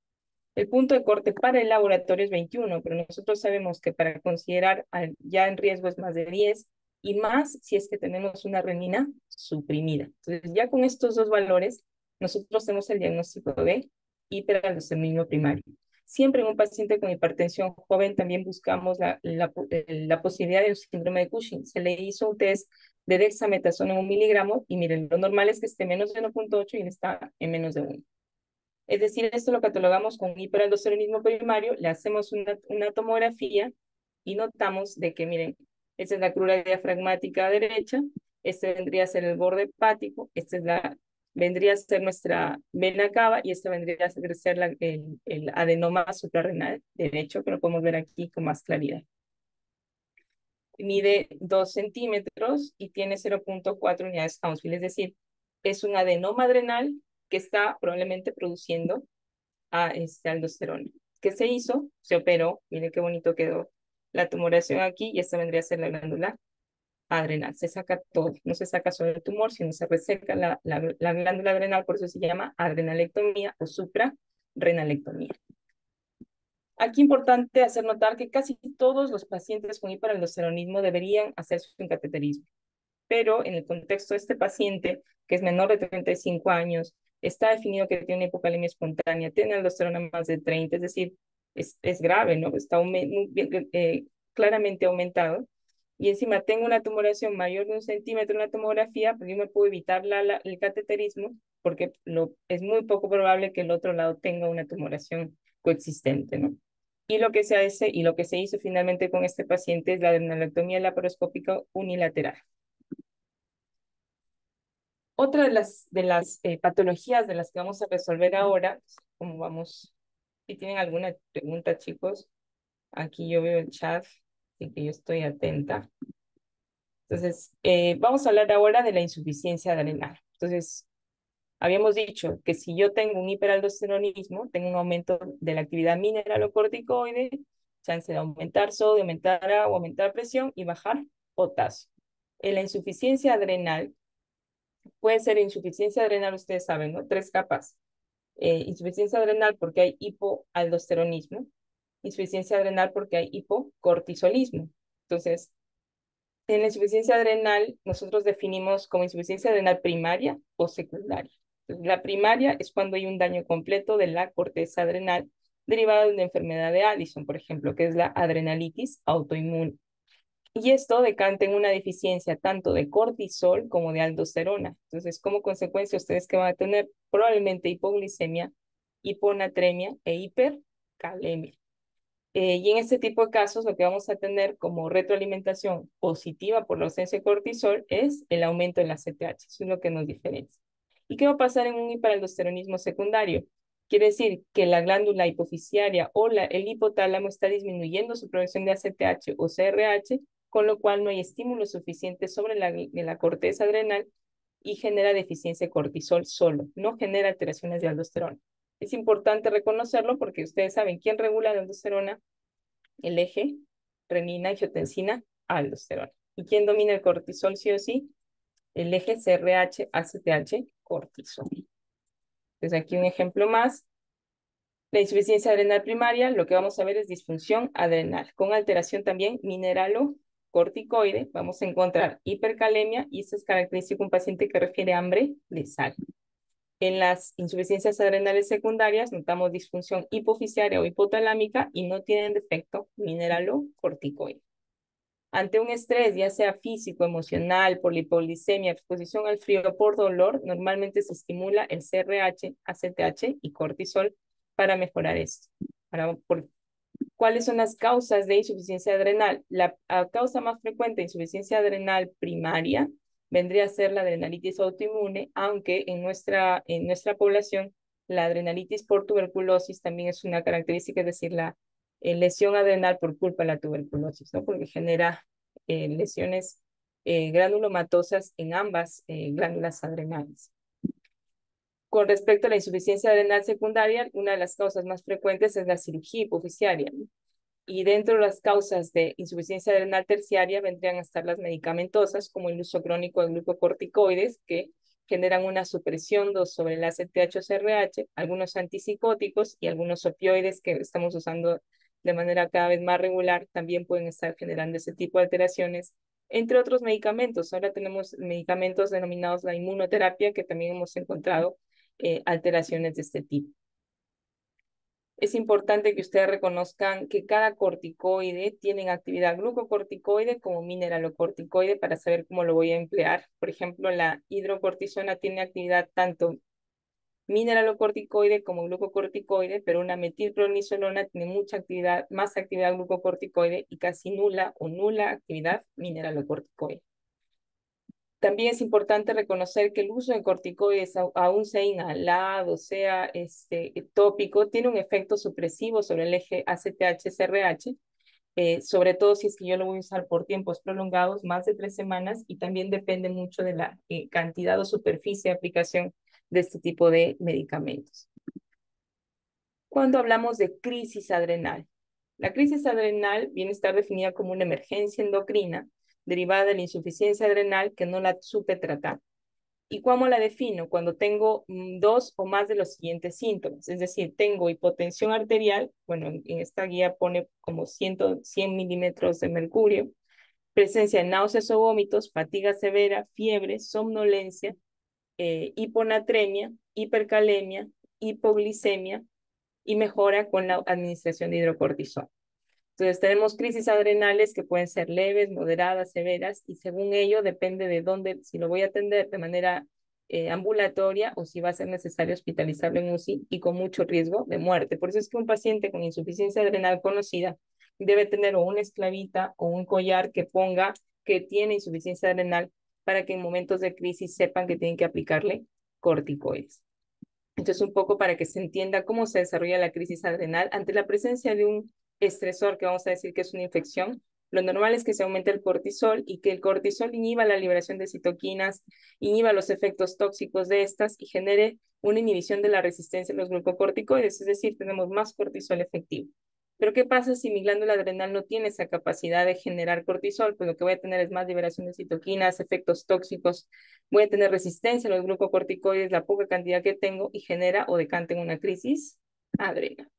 El punto de corte para el laboratorio es 21, pero nosotros sabemos que para considerar ya en riesgo es más de 10 y más si es que tenemos una renina suprimida. Entonces, ya con estos dos valores, nosotros tenemos el diagnóstico de hiperaldosteronismo primario. Siempre en un paciente con hipertensión joven también buscamos la posibilidad de un síndrome de Cushing. Se le hizo un test de dexametasona en 1 miligramo y miren, lo normal es que esté menos de 1.8 y él está en menos de 1. Es decir, esto lo catalogamos con hiperaldosteronismo primario, le hacemos una tomografía y notamos de que, miren, esta es la crura diafragmática derecha, este vendría a ser el borde hepático, vendría a ser nuestra vena cava y esta vendría a ser el adenoma suprarrenal derecho, que lo podemos ver aquí con más claridad. Mide 2 centímetros y tiene 0.4 unidades Hounsfield, es decir, es un adenoma adrenal que está probablemente produciendo a aldosterona. ¿Qué se hizo? Se operó, miren qué bonito quedó la tumoración aquí y esta vendría a ser la glándula adrenal. Se saca todo, no se saca solo el tumor, sino se reseca la glándula adrenal, por eso se llama adrenalectomía o suprarrenalectomía. Aquí importante hacer notar que casi todos los pacientes con hiperaldosteronismo deberían hacer su cateterismo, pero en el contexto de este paciente, que es menor de 35 años, está definido que tiene hipocalemia espontánea, tiene aldosterona más de 30, es decir, es grave, ¿no? Está claramente aumentado. Y encima tengo una tumoración mayor de 1 centímetro en la tomografía, pues yo me puedo evitar el cateterismo porque es muy poco probable que el otro lado tenga una tumoración coexistente, ¿no? Y lo que se hace y lo que se hizo finalmente con este paciente es la adrenalectomía laparoscópica unilateral. Otra de las patologías de las que vamos a resolver ahora, como vamos, si tienen alguna pregunta, chicos, aquí yo veo el chat, así que yo estoy atenta. Entonces, vamos a hablar ahora de la insuficiencia adrenal. Entonces, habíamos dicho que si yo tengo un hiperaldosteronismo, tengo un aumento de la actividad mineralocorticoide, chance de aumentar sodio, aumentar agua, aumentar presión y bajar potasio. En la insuficiencia adrenal, puede ser insuficiencia adrenal, ustedes saben, ¿no? 3 capas. Insuficiencia adrenal porque hay hipoaldosteronismo, insuficiencia adrenal porque hay hipocortisolismo. Entonces, en la insuficiencia adrenal, nosotros definimos como insuficiencia adrenal primaria o secundaria. Entonces, la primaria es cuando hay un daño completo de la corteza adrenal derivada de una enfermedad de Addison, por ejemplo, que es la adrenalitis autoinmune. Y esto decanta en una deficiencia tanto de cortisol como de aldosterona. Entonces, como consecuencia, ustedes que van a tener probablemente hipoglicemia, hiponatremia e hipercalemia. Y en este tipo de casos, lo que vamos a tener como retroalimentación positiva por la ausencia de cortisol es el aumento de la CTH. Eso es lo que nos diferencia. ¿Y qué va a pasar en un hiperaldosteronismo secundario? Quiere decir que la glándula hipofisiaria o el hipotálamo está disminuyendo su producción de ACTH o CRH, con lo cual no hay estímulo suficiente sobre la corteza adrenal y genera deficiencia de cortisol solo, no genera alteraciones de aldosterona. Es importante reconocerlo porque ustedes saben quién regula la aldosterona, el eje renina, angiotensina, aldosterona. ¿Y quién domina el cortisol sí o sí? El eje CRH, ACTH, cortisol. Entonces aquí un ejemplo más. La insuficiencia adrenal primaria, lo que vamos a ver es disfunción adrenal, con alteración también mineralocorticoide. Vamos a encontrar hipercalemia y esto es característico de un paciente que refiere hambre de sal. En las insuficiencias adrenales secundarias notamos disfunción hipofisiaria o hipotalámica y no tienen defecto mineralocorticoide. Ante un estrés, ya sea físico, emocional, por hipoglicemia, exposición al frío o por dolor, normalmente se estimula el CRH, ACTH y cortisol para mejorar esto. ¿Cuáles son las causas de insuficiencia adrenal? La causa más frecuente de insuficiencia adrenal primaria vendría a ser la adrenalitis autoinmune, aunque en nuestra población la adrenalitis por tuberculosis también es una característica, es decir, la lesión adrenal por culpa de la tuberculosis, ¿no? Porque genera lesiones granulomatosas en ambas glándulas adrenales. Con respecto a la insuficiencia adrenal secundaria, una de las causas más frecuentes es la cirugía hipofisiaria, ¿no? Y dentro de las causas de insuficiencia adrenal terciaria vendrían a estar las medicamentosas, como el uso crónico de glucocorticoides, que generan una supresión sobre el ACTH o CRH, algunos antipsicóticos y algunos opioides que estamos usando de manera cada vez más regular, también pueden estar generando ese tipo de alteraciones, entre otros medicamentos. Ahora tenemos medicamentos denominados la inmunoterapia, que también hemos encontrado alteraciones de este tipo. Es importante que ustedes reconozcan que cada corticoide tiene actividad glucocorticoide como mineralocorticoide para saber cómo lo voy a emplear. Por ejemplo, la hidrocortisona tiene actividad tanto mineralocorticoide como glucocorticoide, pero una metilprednisolona tiene mucha actividad, más actividad glucocorticoide y casi nula o nula actividad mineralocorticoide. También es importante reconocer que el uso de corticoides, aún sea inhalado, sea tópico, tiene un efecto supresivo sobre el eje ACTH-CRH, sobre todo si es que yo lo voy a usar por tiempos prolongados, más de 3 semanas, y también depende mucho de la cantidad o superficie de aplicación de este tipo de medicamentos. Cuando hablamos de crisis adrenal, la crisis adrenal viene a estar definida como una emergencia endocrina derivada de la insuficiencia adrenal que no la supe tratar. ¿Y cómo la defino? Cuando tengo 2 o más de los siguientes síntomas, es decir, tengo hipotensión arterial, bueno, en esta guía pone como 100 milímetros de mercurio, presencia de náuseas o vómitos, fatiga severa, fiebre, somnolencia, hiponatremia, hipercalemia, hipoglicemia y mejora con la administración de hidrocortisona. Entonces tenemos crisis adrenales que pueden ser leves, moderadas, severas, y según ello depende de dónde, si lo voy a atender de manera ambulatoria o si va a ser necesario hospitalizarlo en UCI y con mucho riesgo de muerte. Por eso es que un paciente con insuficiencia adrenal conocida debe tener o una esclavita o un collar que ponga que tiene insuficiencia adrenal para que en momentos de crisis sepan que tienen que aplicarle corticoides. Entonces, un poco para que se entienda cómo se desarrolla la crisis adrenal ante la presencia de un estresor que vamos a decir que es una infección. Lo normal es que se aumente el cortisol y que el cortisol inhiba la liberación de citoquinas, inhiba los efectos tóxicos de estas y genere una inhibición de la resistencia a los glucocorticoides, es decir, tenemos más cortisol efectivo. Pero ¿qué pasa si mi glándula adrenal no tiene esa capacidad de generar cortisol? Pues lo que voy a tener es más liberación de citoquinas, efectos tóxicos, voy a tener resistencia a los glucocorticoides, la poca cantidad que tengo, y genera o decanta en una crisis adrenal.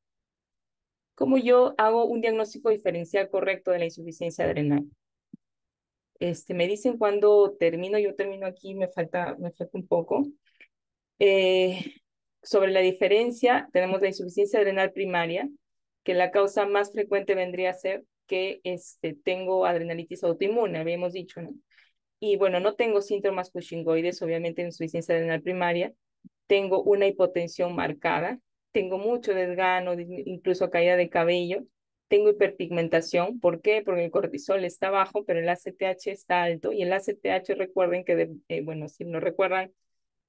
¿Cómo yo hago un diagnóstico diferencial correcto de la insuficiencia adrenal? Me dicen cuando termino, yo termino aquí, me falta un poco. Sobre la diferencia, tenemos la insuficiencia adrenal primaria, que la causa más frecuente vendría a ser que tengo adrenalitis autoinmune, habíamos dicho, ¿no? Y bueno, no tengo síntomas cushingoides, obviamente en insuficiencia adrenal primaria, tengo una hipotensión marcada, tengo mucho desgano, incluso caída de cabello, tengo hiperpigmentación. ¿Por qué? Porque el cortisol está bajo, pero el ACTH está alto, y el ACTH, recuerden que, bueno, si no recuerdan,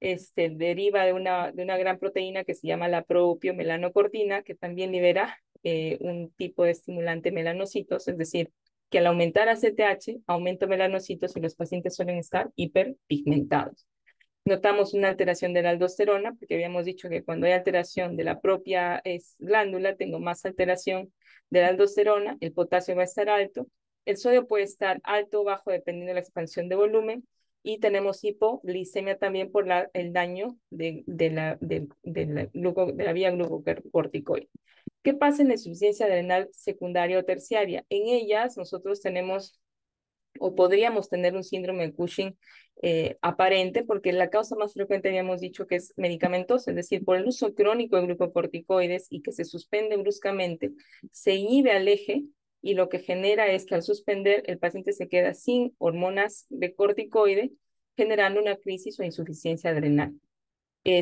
deriva de una gran proteína que se llama la propiomelaanocortina, que también libera un tipo de estimulante melanocitos, es decir, que al aumentar ACTH, aumenta melanocitos y los pacientes suelen estar hiperpigmentados. Notamos una alteración de la aldosterona, porque habíamos dicho que cuando hay alteración de la propia glándula, tengo más alteración de la aldosterona, el potasio va a estar alto, el sodio puede estar alto o bajo dependiendo de la expansión de volumen, y tenemos hipoglicemia también por el daño de la vía glucocorticoide. ¿Qué pasa en la insuficiencia adrenal secundaria o terciaria? En ellas nosotros tenemos o podríamos tener un síndrome de Cushing aparente, porque la causa más frecuente habíamos dicho que es medicamentosa, es decir, por el uso crónico de glucocorticoides y que se suspende bruscamente, se inhibe al eje y lo que genera es que al suspender el paciente se queda sin hormonas de corticoide, generando una crisis o insuficiencia adrenal.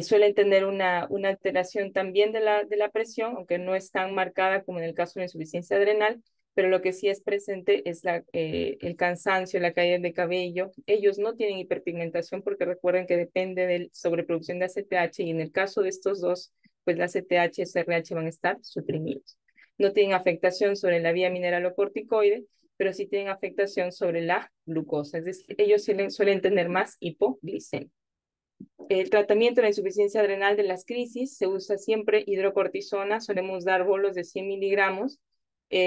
Suelen tener una alteración también de la presión, aunque no es tan marcada como en el caso de la insuficiencia adrenal, pero lo que sí es presente es el cansancio, la caída de cabello. Ellos no tienen hiperpigmentación porque recuerden que depende de la sobreproducción de ACTH y en el caso de estos dos, pues la ACTH y SRH van a estar suprimidos. No tienen afectación sobre la vía mineralocorticoide, pero sí tienen afectación sobre la glucosa, es decir, ellos suelen tener más hipoglicemia. El tratamiento de la insuficiencia adrenal de las crisis se usa siempre hidrocortisona, solemos dar bolos de 100 miligramos,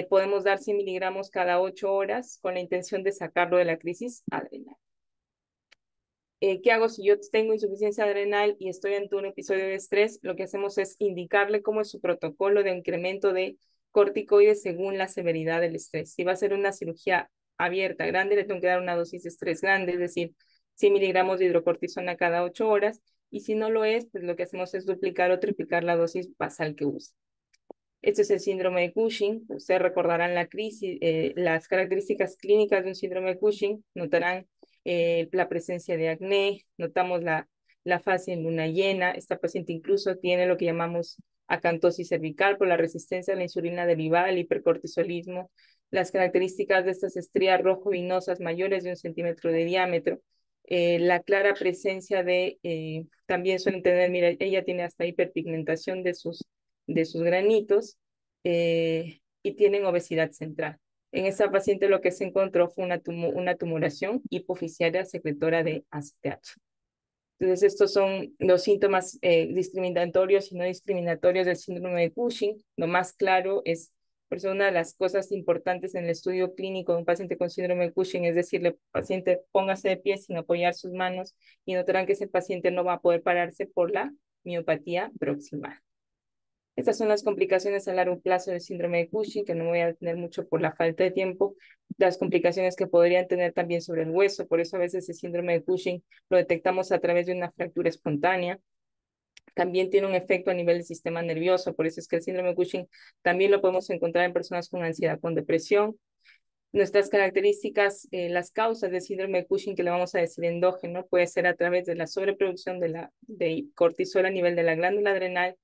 podemos dar 100 miligramos cada 8 horas con la intención de sacarlo de la crisis adrenal. ¿Qué hago si yo tengo insuficiencia adrenal y estoy ante un episodio de estrés? Lo que hacemos es indicarle cómo es su protocolo de incremento de corticoides según la severidad del estrés. Si va a ser una cirugía abierta, grande, le tengo que dar una dosis de estrés grande, es decir, 100 miligramos de hidrocortisona cada 8 horas, y si no lo es, pues lo que hacemos es duplicar o triplicar la dosis basal que use. Este es el síndrome de Cushing. Ustedes recordarán la crisis, las características clínicas de un síndrome de Cushing. Notarán la presencia de acné, notamos la fase en luna llena. Esta paciente incluso tiene lo que llamamos acantosis cervical por la resistencia a la insulina derivada, el hipercortisolismo. Las características de estas estrías rojo-vinosas mayores de 1 centímetro de diámetro. La clara presencia también suelen tener, mira, ella tiene hasta hiperpigmentación de sus granitos y tienen obesidad central. En esta paciente lo que se encontró fue una tumoración hipofisiaria secretora de ACTH. Entonces, estos son los síntomas discriminatorios y no discriminatorios del síndrome de Cushing. Lo más claro es, por eso una de las cosas importantes en el estudio clínico de un paciente con síndrome de Cushing es decirle al paciente póngase de pie sin apoyar sus manos y notarán que ese paciente no va a poder pararse por la miopatía proximal. Estas son las complicaciones a largo plazo del síndrome de Cushing, que no voy a detener mucho por la falta de tiempo. Las complicaciones que podrían tener también sobre el hueso, por eso a veces el síndrome de Cushing lo detectamos a través de una fractura espontánea. También tiene un efecto a nivel del sistema nervioso, por eso es que el síndrome de Cushing también lo podemos encontrar en personas con ansiedad, con depresión. Nuestras características, las causas del síndrome de Cushing, que le vamos a decir endógeno, puede ser a través de la sobreproducción de cortisol a nivel de la glándula adrenal,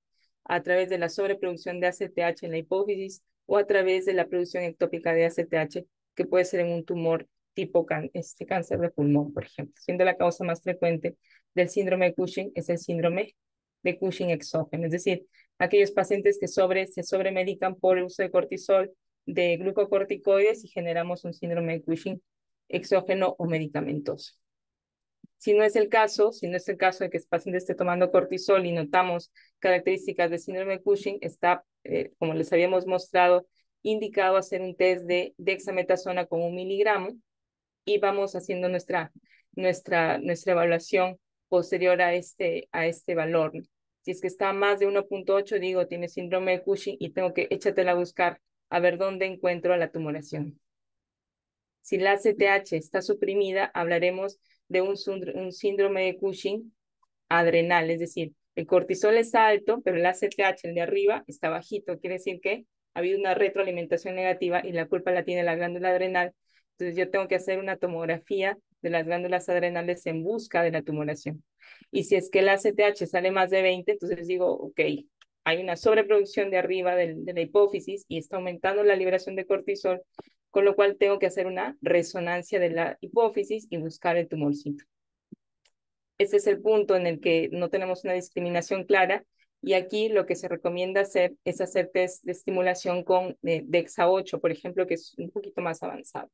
a través de la sobreproducción de ACTH en la hipófisis o a través de la producción ectópica de ACTH, que puede ser en un tumor tipo cáncer de pulmón, por ejemplo. Siendo la causa más frecuente del síndrome de Cushing es el síndrome de Cushing exógeno, es decir, aquellos pacientes que se sobremedican por el uso de cortisol, de glucocorticoides y generamos un síndrome de Cushing exógeno o medicamentoso. Si no es el caso de que el paciente esté tomando cortisol y notamos características de síndrome de Cushing, está, como les habíamos mostrado, indicado hacer un test de dexametasona con 1 miligramo y vamos haciendo nuestra evaluación posterior a este valor. Si es que está más de 1.8, digo, tiene síndrome de Cushing y tengo que échatela a buscar a ver dónde encuentro la tumoración. Si la ACTH está suprimida, hablaremos de un síndrome de Cushing adrenal, es decir, el cortisol está alto, pero el ACTH, el de arriba, está bajito. Quiere decir que ha habido una retroalimentación negativa y la culpa la tiene la glándula adrenal. Entonces yo tengo que hacer una tomografía de las glándulas adrenales en busca de la tumoración. Y si es que el ACTH sale más de 20, entonces digo, ok, hay una sobreproducción de arriba de la hipófisis y está aumentando la liberación de cortisol, con lo cual tengo que hacer una resonancia de la hipófisis y buscar el tumorcito. Este es el punto en el que no tenemos una discriminación clara y aquí lo que se recomienda hacer es hacer test de estimulación con DEXA 8, por ejemplo, que es un poquito más avanzado.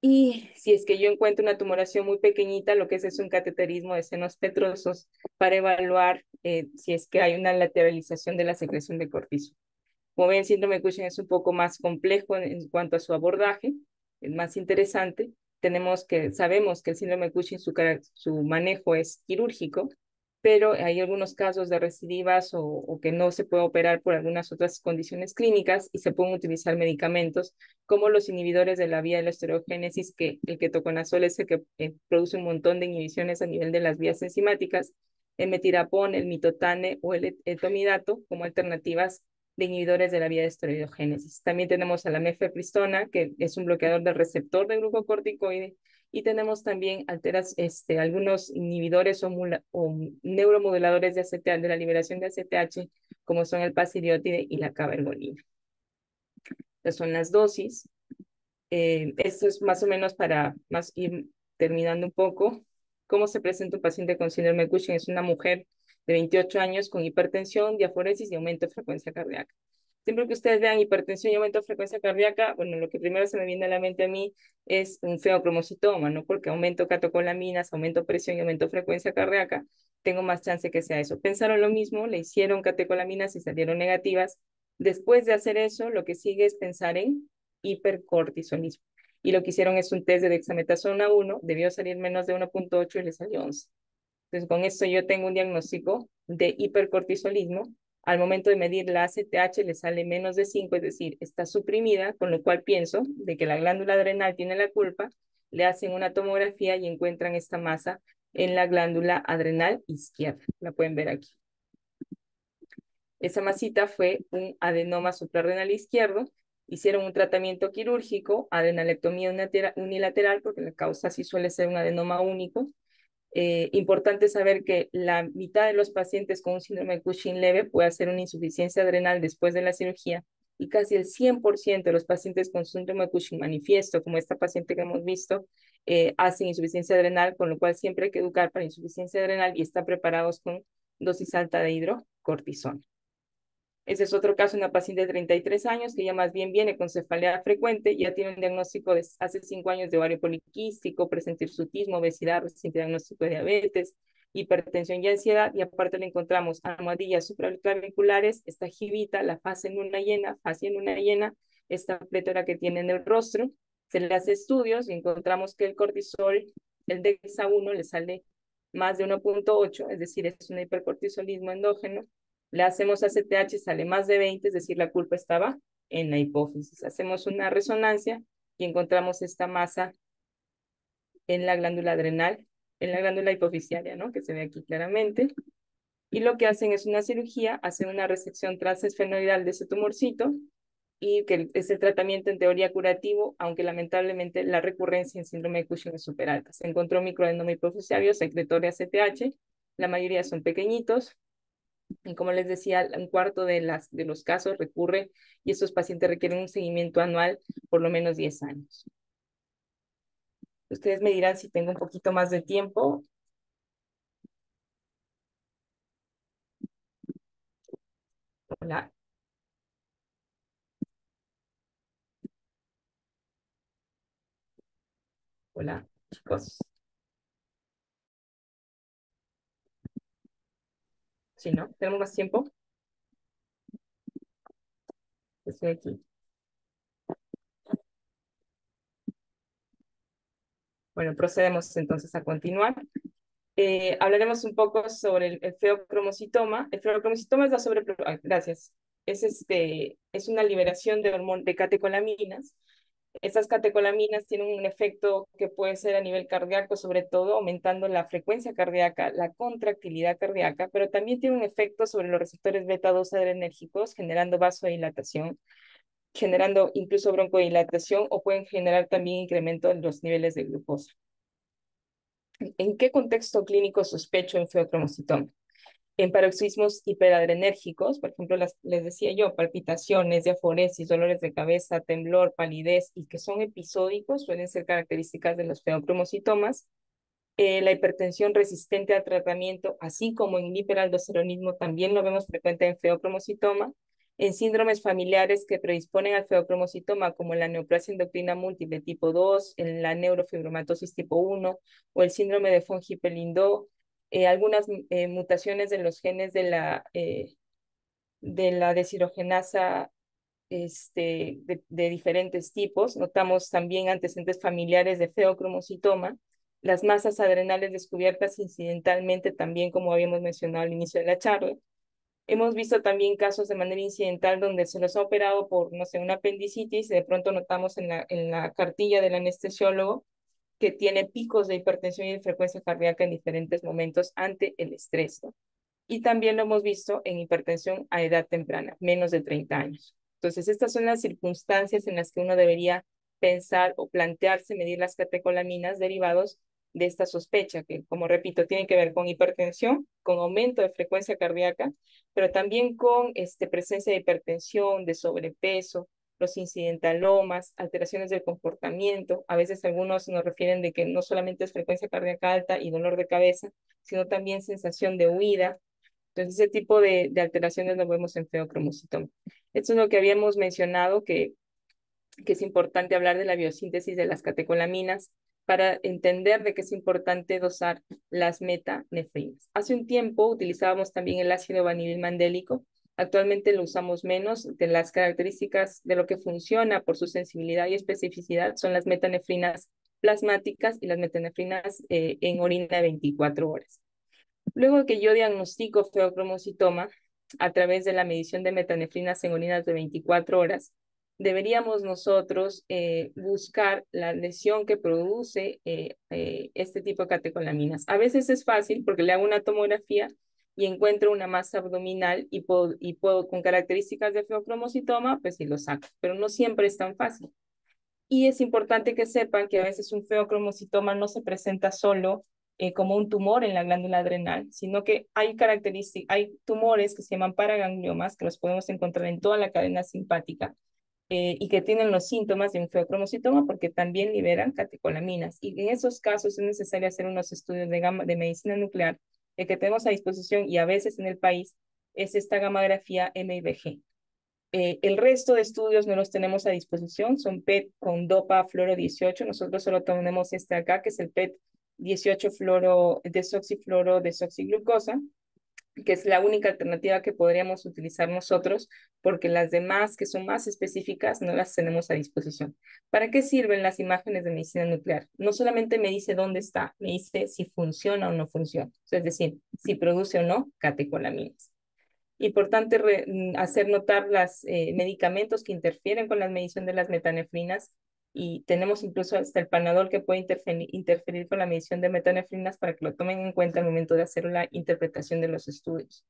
Y si es que yo encuentro una tumoración muy pequeñita, lo que es un cateterismo de senos petrosos para evaluar si es que hay una lateralización de la secreción de cortisol. Como ven, el síndrome de Cushing es un poco más complejo en cuanto a su abordaje, es más interesante. Sabemos que el síndrome de Cushing, su manejo es quirúrgico, pero hay algunos casos de recidivas o que no se puede operar por algunas otras condiciones clínicas y se pueden utilizar medicamentos como los inhibidores de la vía de la esteroigénesis, que el ketoconazol es el que produce un montón de inhibiciones a nivel de las vías enzimáticas, el metirapón, el mitotane o el etomidato como alternativas de inhibidores de la vía de esteroidogénesis. También tenemos a la mifepristona, que es un bloqueador del receptor de glucocorticoide, y tenemos también algunos inhibidores o neuromoduladores de ACTH, de la liberación de ACTH, como son el pasireotide y la cabergolina. Estas son las dosis. Esto es más o menos para ir terminando un poco. ¿Cómo se presenta un paciente con síndrome de Cushing? Es una mujer de 28 años con hipertensión, diaforesis y aumento de frecuencia cardíaca. Siempre que ustedes vean hipertensión y aumento de frecuencia cardíaca, bueno, lo que primero se me viene a la mente a mí es un feocromocitoma, ¿no? Porque aumento catecolaminas, aumento presión y aumento frecuencia cardíaca, tengo más chance que sea eso. Pensaron lo mismo, le hicieron catecolaminas y salieron negativas. Después de hacer eso, lo que sigue es pensar en hipercortisolismo. Y lo que hicieron es un test de dexametasona 1, debió salir menos de 1.8 y le salió 11. Entonces, con esto yo tengo un diagnóstico de hipercortisolismo. Al momento de medir la ACTH le sale menos de 5, es decir, está suprimida, con lo cual pienso de que la glándula adrenal tiene la culpa, le hacen una tomografía y encuentran esta masa en la glándula adrenal izquierda. La pueden ver aquí. Esa masita fue un adenoma suprarrenal izquierdo. Hicieron un tratamiento quirúrgico, adrenalectomía unilateral, porque la causa sí suele ser un adenoma único. Importante saber que la mitad de los pacientes con un síndrome de Cushing leve puede hacer una insuficiencia adrenal después de la cirugía y casi el 100% de los pacientes con síndrome de Cushing manifiesto, como esta paciente que hemos visto, hacen insuficiencia adrenal, con lo cual siempre hay que educar para insuficiencia adrenal y estar preparados con dosis alta de hidrocortisona. Ese es otro caso, una paciente de 33 años que ya más bien viene con cefalea frecuente, ya tiene un diagnóstico de hace 5 años de ovario poliquístico, presenta hirsutismo, obesidad, reciente diagnóstico de diabetes, hipertensión y ansiedad, y aparte le encontramos almohadillas supraclaviculares, esta jibita, la fascia en una llena, esta plétora que tiene en el rostro. Se le hace estudios y encontramos que el cortisol, el DEXA1, le sale más de 1.8, es decir, es un hipercortisolismo endógeno. Le hacemos ACTH, sale más de 20, es decir, la culpa estaba en la hipófisis. Hacemos una resonancia y encontramos esta masa en la glándula adrenal, en la glándula hipoficiaria, ¿no? Que se ve aquí claramente. Y lo que hacen es una cirugía, hacen una resección transesfenoidal de ese tumorcito y que es el tratamiento en teoría curativo, aunque lamentablemente la recurrencia en síndrome de Cushing es súper alta. Se encontró microadenoma hipoficiario, secretor de ACTH, la mayoría son pequeñitos, y como les decía, un cuarto de los casos recurre y estos pacientes requieren un seguimiento anual por lo menos 10 años. Ustedes me dirán si tengo un poquito más de tiempo. Hola, hola, chicos. Sí, ¿no? ¿Tenemos más tiempo? Estoy aquí. Bueno, procedemos entonces a continuar. Hablaremos un poco sobre el feocromocitoma. El feocromocitoma es la gracias. Es una liberación de catecolaminas. Estas catecolaminas tienen un efecto que puede ser a nivel cardíaco, sobre todo aumentando la frecuencia cardíaca, la contractilidad cardíaca, pero también tiene un efecto sobre los receptores beta-2 adrenérgicos, generando vasodilatación, generando incluso broncodilatación o pueden generar también incremento en los niveles de glucosa. ¿En qué contexto clínico sospecho en feocromocitoma? En paroxismos hiperadrenérgicos, por ejemplo, les decía yo, palpitaciones, diaforesis, dolores de cabeza, temblor, palidez, y que son episódicos, suelen ser características de los feocromocitomas. La hipertensión resistente al tratamiento, así como en el hiperaldosteronismo, también lo vemos frecuente en feocromocitoma. En síndromes familiares que predisponen al feocromocitoma, como la neoplasia endocrina múltiple tipo 2, en la neurofibromatosis tipo 1 o el síndrome de von Hippel-Lindau, algunas mutaciones de los genes de la deshidrogenasa de diferentes tipos. Notamos también antecedentes familiares de feocromocitoma, las masas adrenales descubiertas incidentalmente también, como habíamos mencionado al inicio de la charla. Hemos visto también casos de manera incidental donde se los ha operado por, no sé, una apendicitis y de pronto notamos en la cartilla del anestesiólogo que tiene picos de hipertensión y de frecuencia cardíaca en diferentes momentos ante el estrés, ¿no? Y también lo hemos visto en hipertensión a edad temprana, menos de 30 años. Entonces, estas son las circunstancias en las que uno debería pensar o plantearse medir las catecolaminas derivados de esta sospecha, que, como repito, tiene que ver con hipertensión, con aumento de frecuencia cardíaca, pero también con presencia de hipertensión, de sobrepeso, los incidentalomas, alteraciones del comportamiento. A veces algunos nos refieren de que no solamente es frecuencia cardíaca alta y dolor de cabeza, sino también sensación de huida. Entonces, ese tipo de alteraciones lo vemos en feocromocitoma. Esto es lo que habíamos mencionado, que es importante hablar de la biosíntesis de las catecolaminas para entender de qué es importante dosar las metanefrinas. Hace un tiempo utilizábamos también el ácido vanilmandélico. Actualmente lo usamos menos. De las características de lo que funciona por su sensibilidad y especificidad son las metanefrinas plasmáticas y las metanefrinas en orina de 24 horas. Luego de que yo diagnostico feocromocitoma a través de la medición de metanefrinas en orinas de 24 horas, deberíamos nosotros buscar la lesión que produce este tipo de catecolaminas. A veces es fácil porque le hago una tomografía y encuentro una masa abdominal y puedo con características de feocromocitoma, pues sí lo saco, pero no siempre es tan fácil. Y es importante que sepan que a veces un feocromocitoma no se presenta solo como un tumor en la glándula adrenal, sino que hay características, hay tumores que se llaman paragangliomas, que los podemos encontrar en toda la cadena simpática y que tienen los síntomas de un feocromocitoma porque también liberan catecolaminas. Y en esos casos es necesario hacer unos estudios de medicina nuclear que tenemos a disposición y a veces en el país es esta gamografía MIBG. El resto de estudios no los tenemos a disposición, son PET con dopa fluoro 18, nosotros solo tenemos este acá, que es el PET 18 fluoro, desoxifluoro desoxiglucosa, que es la única alternativa que podríamos utilizar nosotros, porque las demás que son más específicas no las tenemos a disposición. ¿Para qué sirven las imágenes de medicina nuclear? No solamente me dice dónde está, me dice si funciona o no funciona, es decir, si produce o no catecolaminas. Importante hacer notar los medicamentos que interfieren con la medición de las metanefrinas y tenemos incluso hasta el panadol que puede interferir con la medición de metanefrinas para que lo tomen en cuenta al momento de hacer la interpretación de los estudios.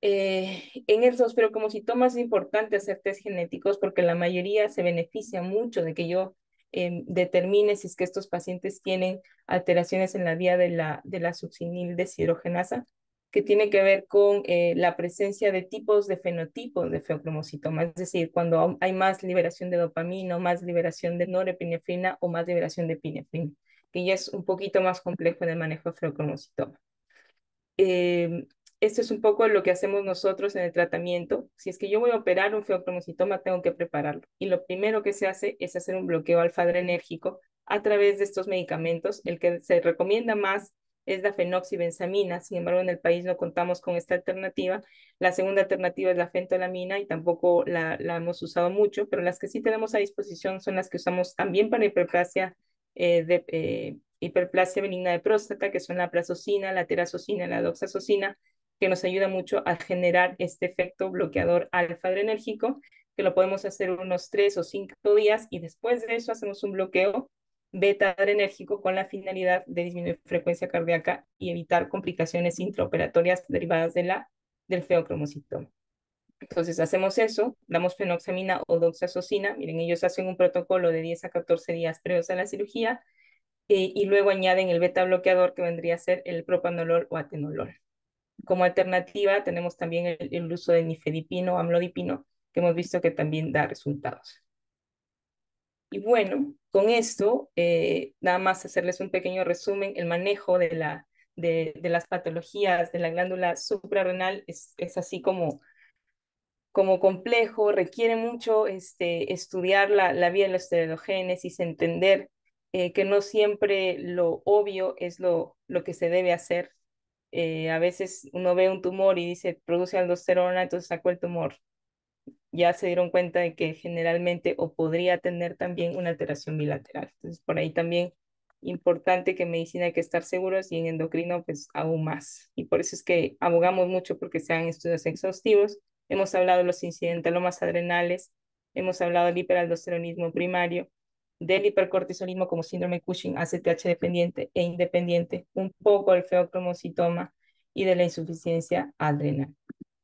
En esos, pero como síntomas es importante hacer test genéticos porque la mayoría se beneficia mucho de que yo determine si es que estos pacientes tienen alteraciones en la vía de la succinil deshidrogenasa, que tiene que ver con la presencia de tipos de fenotipos de feocromocitoma, es decir, cuando hay más liberación de dopamina, o más liberación de norepinefrina o más liberación de epinefrina, que ya es un poquito más complejo en el manejo de feocromocitoma. Eh, Esto es un poco lo que hacemos nosotros en el tratamiento. Si es que yo voy a operar un feocromocitoma, tengo que prepararlo. Y lo primero que se hace es hacer un bloqueo alfa-adrenérgico a través de estos medicamentos. El que se recomienda más es la fenoxibenzamina. Sin embargo, en el país no contamos con esta alternativa. La segunda alternativa es la fentolamina y tampoco la hemos usado mucho, pero las que sí tenemos a disposición son las que usamos también para hiperplasia hiperplasia benigna de próstata, que son la prazosina, la terazosina, la doxazosina, que nos ayuda mucho a generar este efecto bloqueador alfa-adrenérgico, que lo podemos hacer unos 3 o 5 días y después de eso hacemos un bloqueo beta-adrenérgico con la finalidad de disminuir frecuencia cardíaca y evitar complicaciones intraoperatorias derivadas del feocromocitoma. Entonces hacemos eso, damos fenoxamina o doxazosina, miren, ellos hacen un protocolo de 10 a 14 días previos a la cirugía, y luego añaden el beta bloqueador que vendría a ser el propanolol o atenolol. Como alternativa tenemos también el uso de nifedipino o amlodipino, que hemos visto que también da resultados. Y bueno, con esto, nada más hacerles un pequeño resumen, el manejo de las patologías de la glándula suprarrenal es así como como complejo, requiere mucho estudiar la vía de la esteroidogénesis, entender que no siempre lo obvio es lo que se debe hacer. A veces uno ve un tumor y dice, produce aldosterona, entonces sacó el tumor. Ya se dieron cuenta de que generalmente o podría tener también una alteración bilateral. Entonces, por ahí también importante que en medicina hay que estar seguros y en endocrino pues aún más. Y por eso es que abogamos mucho porque se hagan estudios exhaustivos. Hemos hablado de los incidentalomas adrenales, hemos hablado del hiperaldosteronismo primario, del hipercortisolismo como síndrome Cushing, ACTH dependiente e independiente, un poco del feocromocitoma y de la insuficiencia adrenal.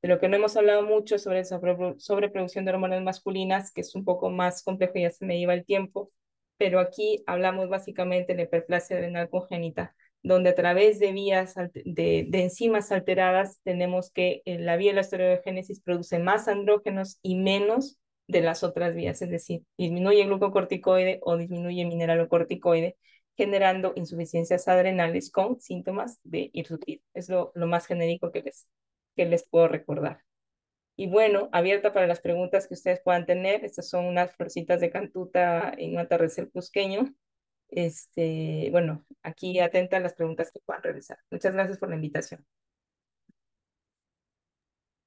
De lo que no hemos hablado mucho sobre sobreproducción de hormonas masculinas, que es un poco más complejo, ya se me iba el tiempo, pero aquí hablamos básicamente de la hiperplasia adrenal congénita, donde a través de vías de enzimas alteradas tenemos que la vía de la esteroidogénesis produce más andrógenos y menos de las otras vías, es decir, disminuye el glucocorticoide o disminuye el mineralocorticoide, generando insuficiencias adrenales con síntomas de hirsutismo. Es lo más genérico que les puedo recordar. Y bueno, abierta para las preguntas que ustedes puedan tener. Estas son unas florcitas de cantuta en un atardecer cusqueño. Bueno, aquí atenta a las preguntas que puedan realizar. Muchas gracias por la invitación.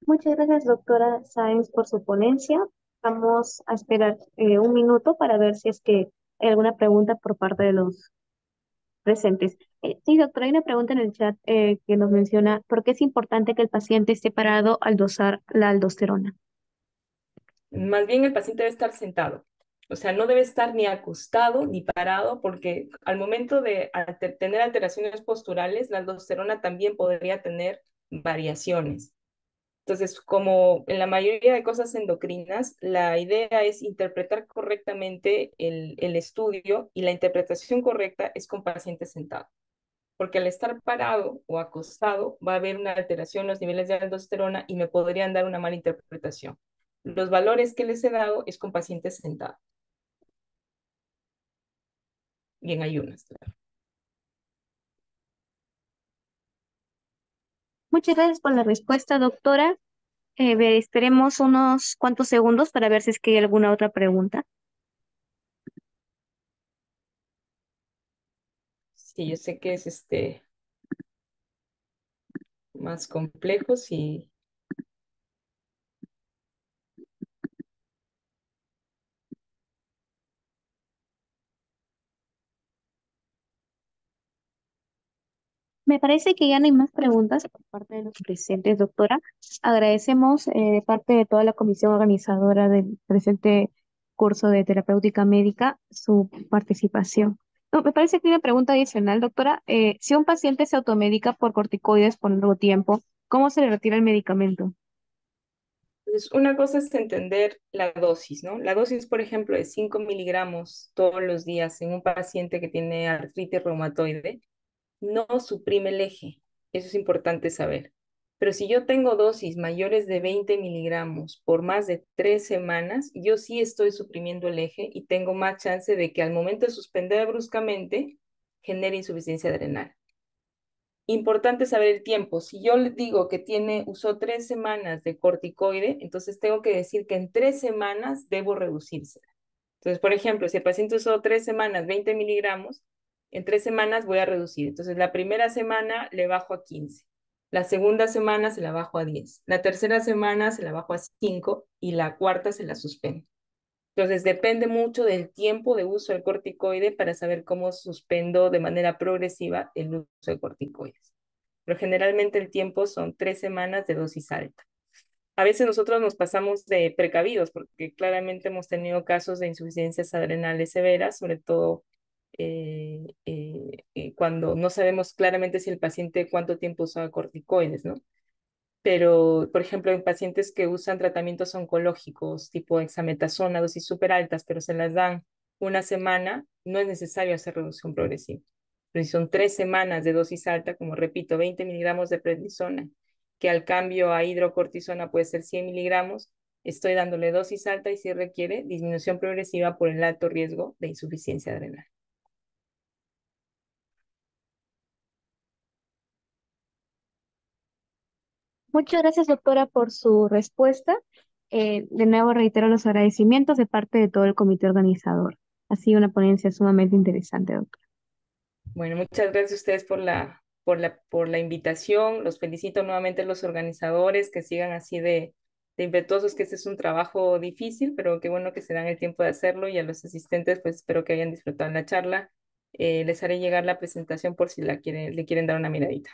Muchas gracias, doctora Sáenz, por su ponencia. Vamos a esperar un minuto para ver si es que hay alguna pregunta por parte de los presentes. Sí, doctora, hay una pregunta en el chat que nos menciona por qué es importante que el paciente esté parado al dosar la aldosterona. Más bien el paciente debe estar sentado. O sea, no debe estar ni acostado ni parado porque al momento de tener alteraciones posturales, la aldosterona también podría tener variaciones. Entonces, como en la mayoría de cosas endocrinas, la idea es interpretar correctamente el estudio y la interpretación correcta es con pacientes sentados. Porque al estar parado o acostado va a haber una alteración en los niveles de aldosterona y me podrían dar una mala interpretación. Los valores que les he dado es con pacientes sentados y en ayunas, claro. Muchas gracias por la respuesta, doctora. Esperemos unos cuantos segundos para ver si es que hay alguna otra pregunta. Sí, yo sé que es más complejo, sí. Me parece que ya no hay más preguntas por parte de los presentes, doctora. Agradecemos de parte de toda la comisión organizadora del presente curso de terapéutica médica su participación. No, me parece que hay una pregunta adicional, doctora. Si un paciente se automedica por corticoides por largo tiempo, ¿cómo se le retira el medicamento? Entonces, una cosa es entender la dosis, ¿no? La dosis, por ejemplo, de 5 miligramos todos los días en un paciente que tiene artritis reumatoide no suprime el eje. Eso es importante saber. Pero si yo tengo dosis mayores de 20 miligramos por más de 3 semanas, yo sí estoy suprimiendo el eje y tengo más chance de que al momento de suspender bruscamente genere insuficiencia adrenal. Importante saber el tiempo. Si yo le digo que usó 3 semanas de corticoide, entonces tengo que decir que en 3 semanas debo reducirse. Entonces, por ejemplo, si el paciente usó 3 semanas 20 miligramos, en 3 semanas voy a reducir. Entonces, la primera semana le bajo a 15. La segunda semana se la bajo a 10. La tercera semana se la bajo a 5 y la cuarta se la suspendo. Entonces, depende mucho del tiempo de uso del corticoide para saber cómo suspendo de manera progresiva el uso de corticoides. Pero generalmente el tiempo son 3 semanas de dosis alta. A veces nosotros nos pasamos de precavidos porque claramente hemos tenido casos de insuficiencias adrenales severas, sobre todo cuando no sabemos claramente si el paciente cuánto tiempo usaba corticoides, ¿no? Pero, por ejemplo, en pacientes que usan tratamientos oncológicos tipo exametasona, dosis súper altas, pero se las dan una semana, no es necesario hacer reducción progresiva. Pero si son 3 semanas de dosis alta, como repito, 20 miligramos de prednisona, que al cambio a hidrocortisona puede ser 100 miligramos, estoy dándole dosis alta y si requiere disminución progresiva por el alto riesgo de insuficiencia adrenal. Muchas gracias, doctora, por su respuesta. De nuevo reitero los agradecimientos de parte de todo el comité organizador. Ha sido una ponencia sumamente interesante, doctor. Bueno, muchas gracias a ustedes por la invitación. Los felicito nuevamente a los organizadores que sigan así de impetuosos, que este es un trabajo difícil, pero qué bueno que se dan el tiempo de hacerlo. Y a los asistentes, pues espero que hayan disfrutado la charla. Les haré llegar la presentación por si le quieren dar una miradita.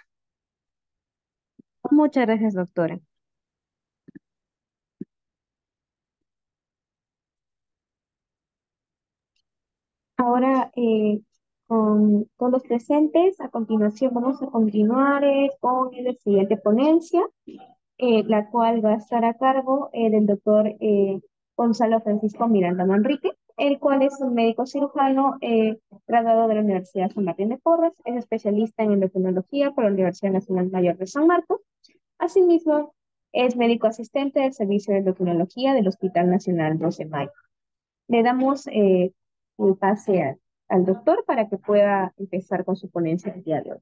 Muchas gracias, doctora. Ahora, con todos los presentes, a continuación vamos a continuar con la siguiente ponencia, la cual va a estar a cargo del doctor Gonzalo Francisco Miranda Manrique, el cual es un médico cirujano graduado de la Universidad San Martín de Porres, es especialista en endocrinología por la Universidad Nacional Mayor de San Marcos. Asimismo, es médico asistente del Servicio de Endocrinología del Hospital Nacional 12 de Mayo. Le damos el pase al doctor para que pueda empezar con su ponencia el día de hoy.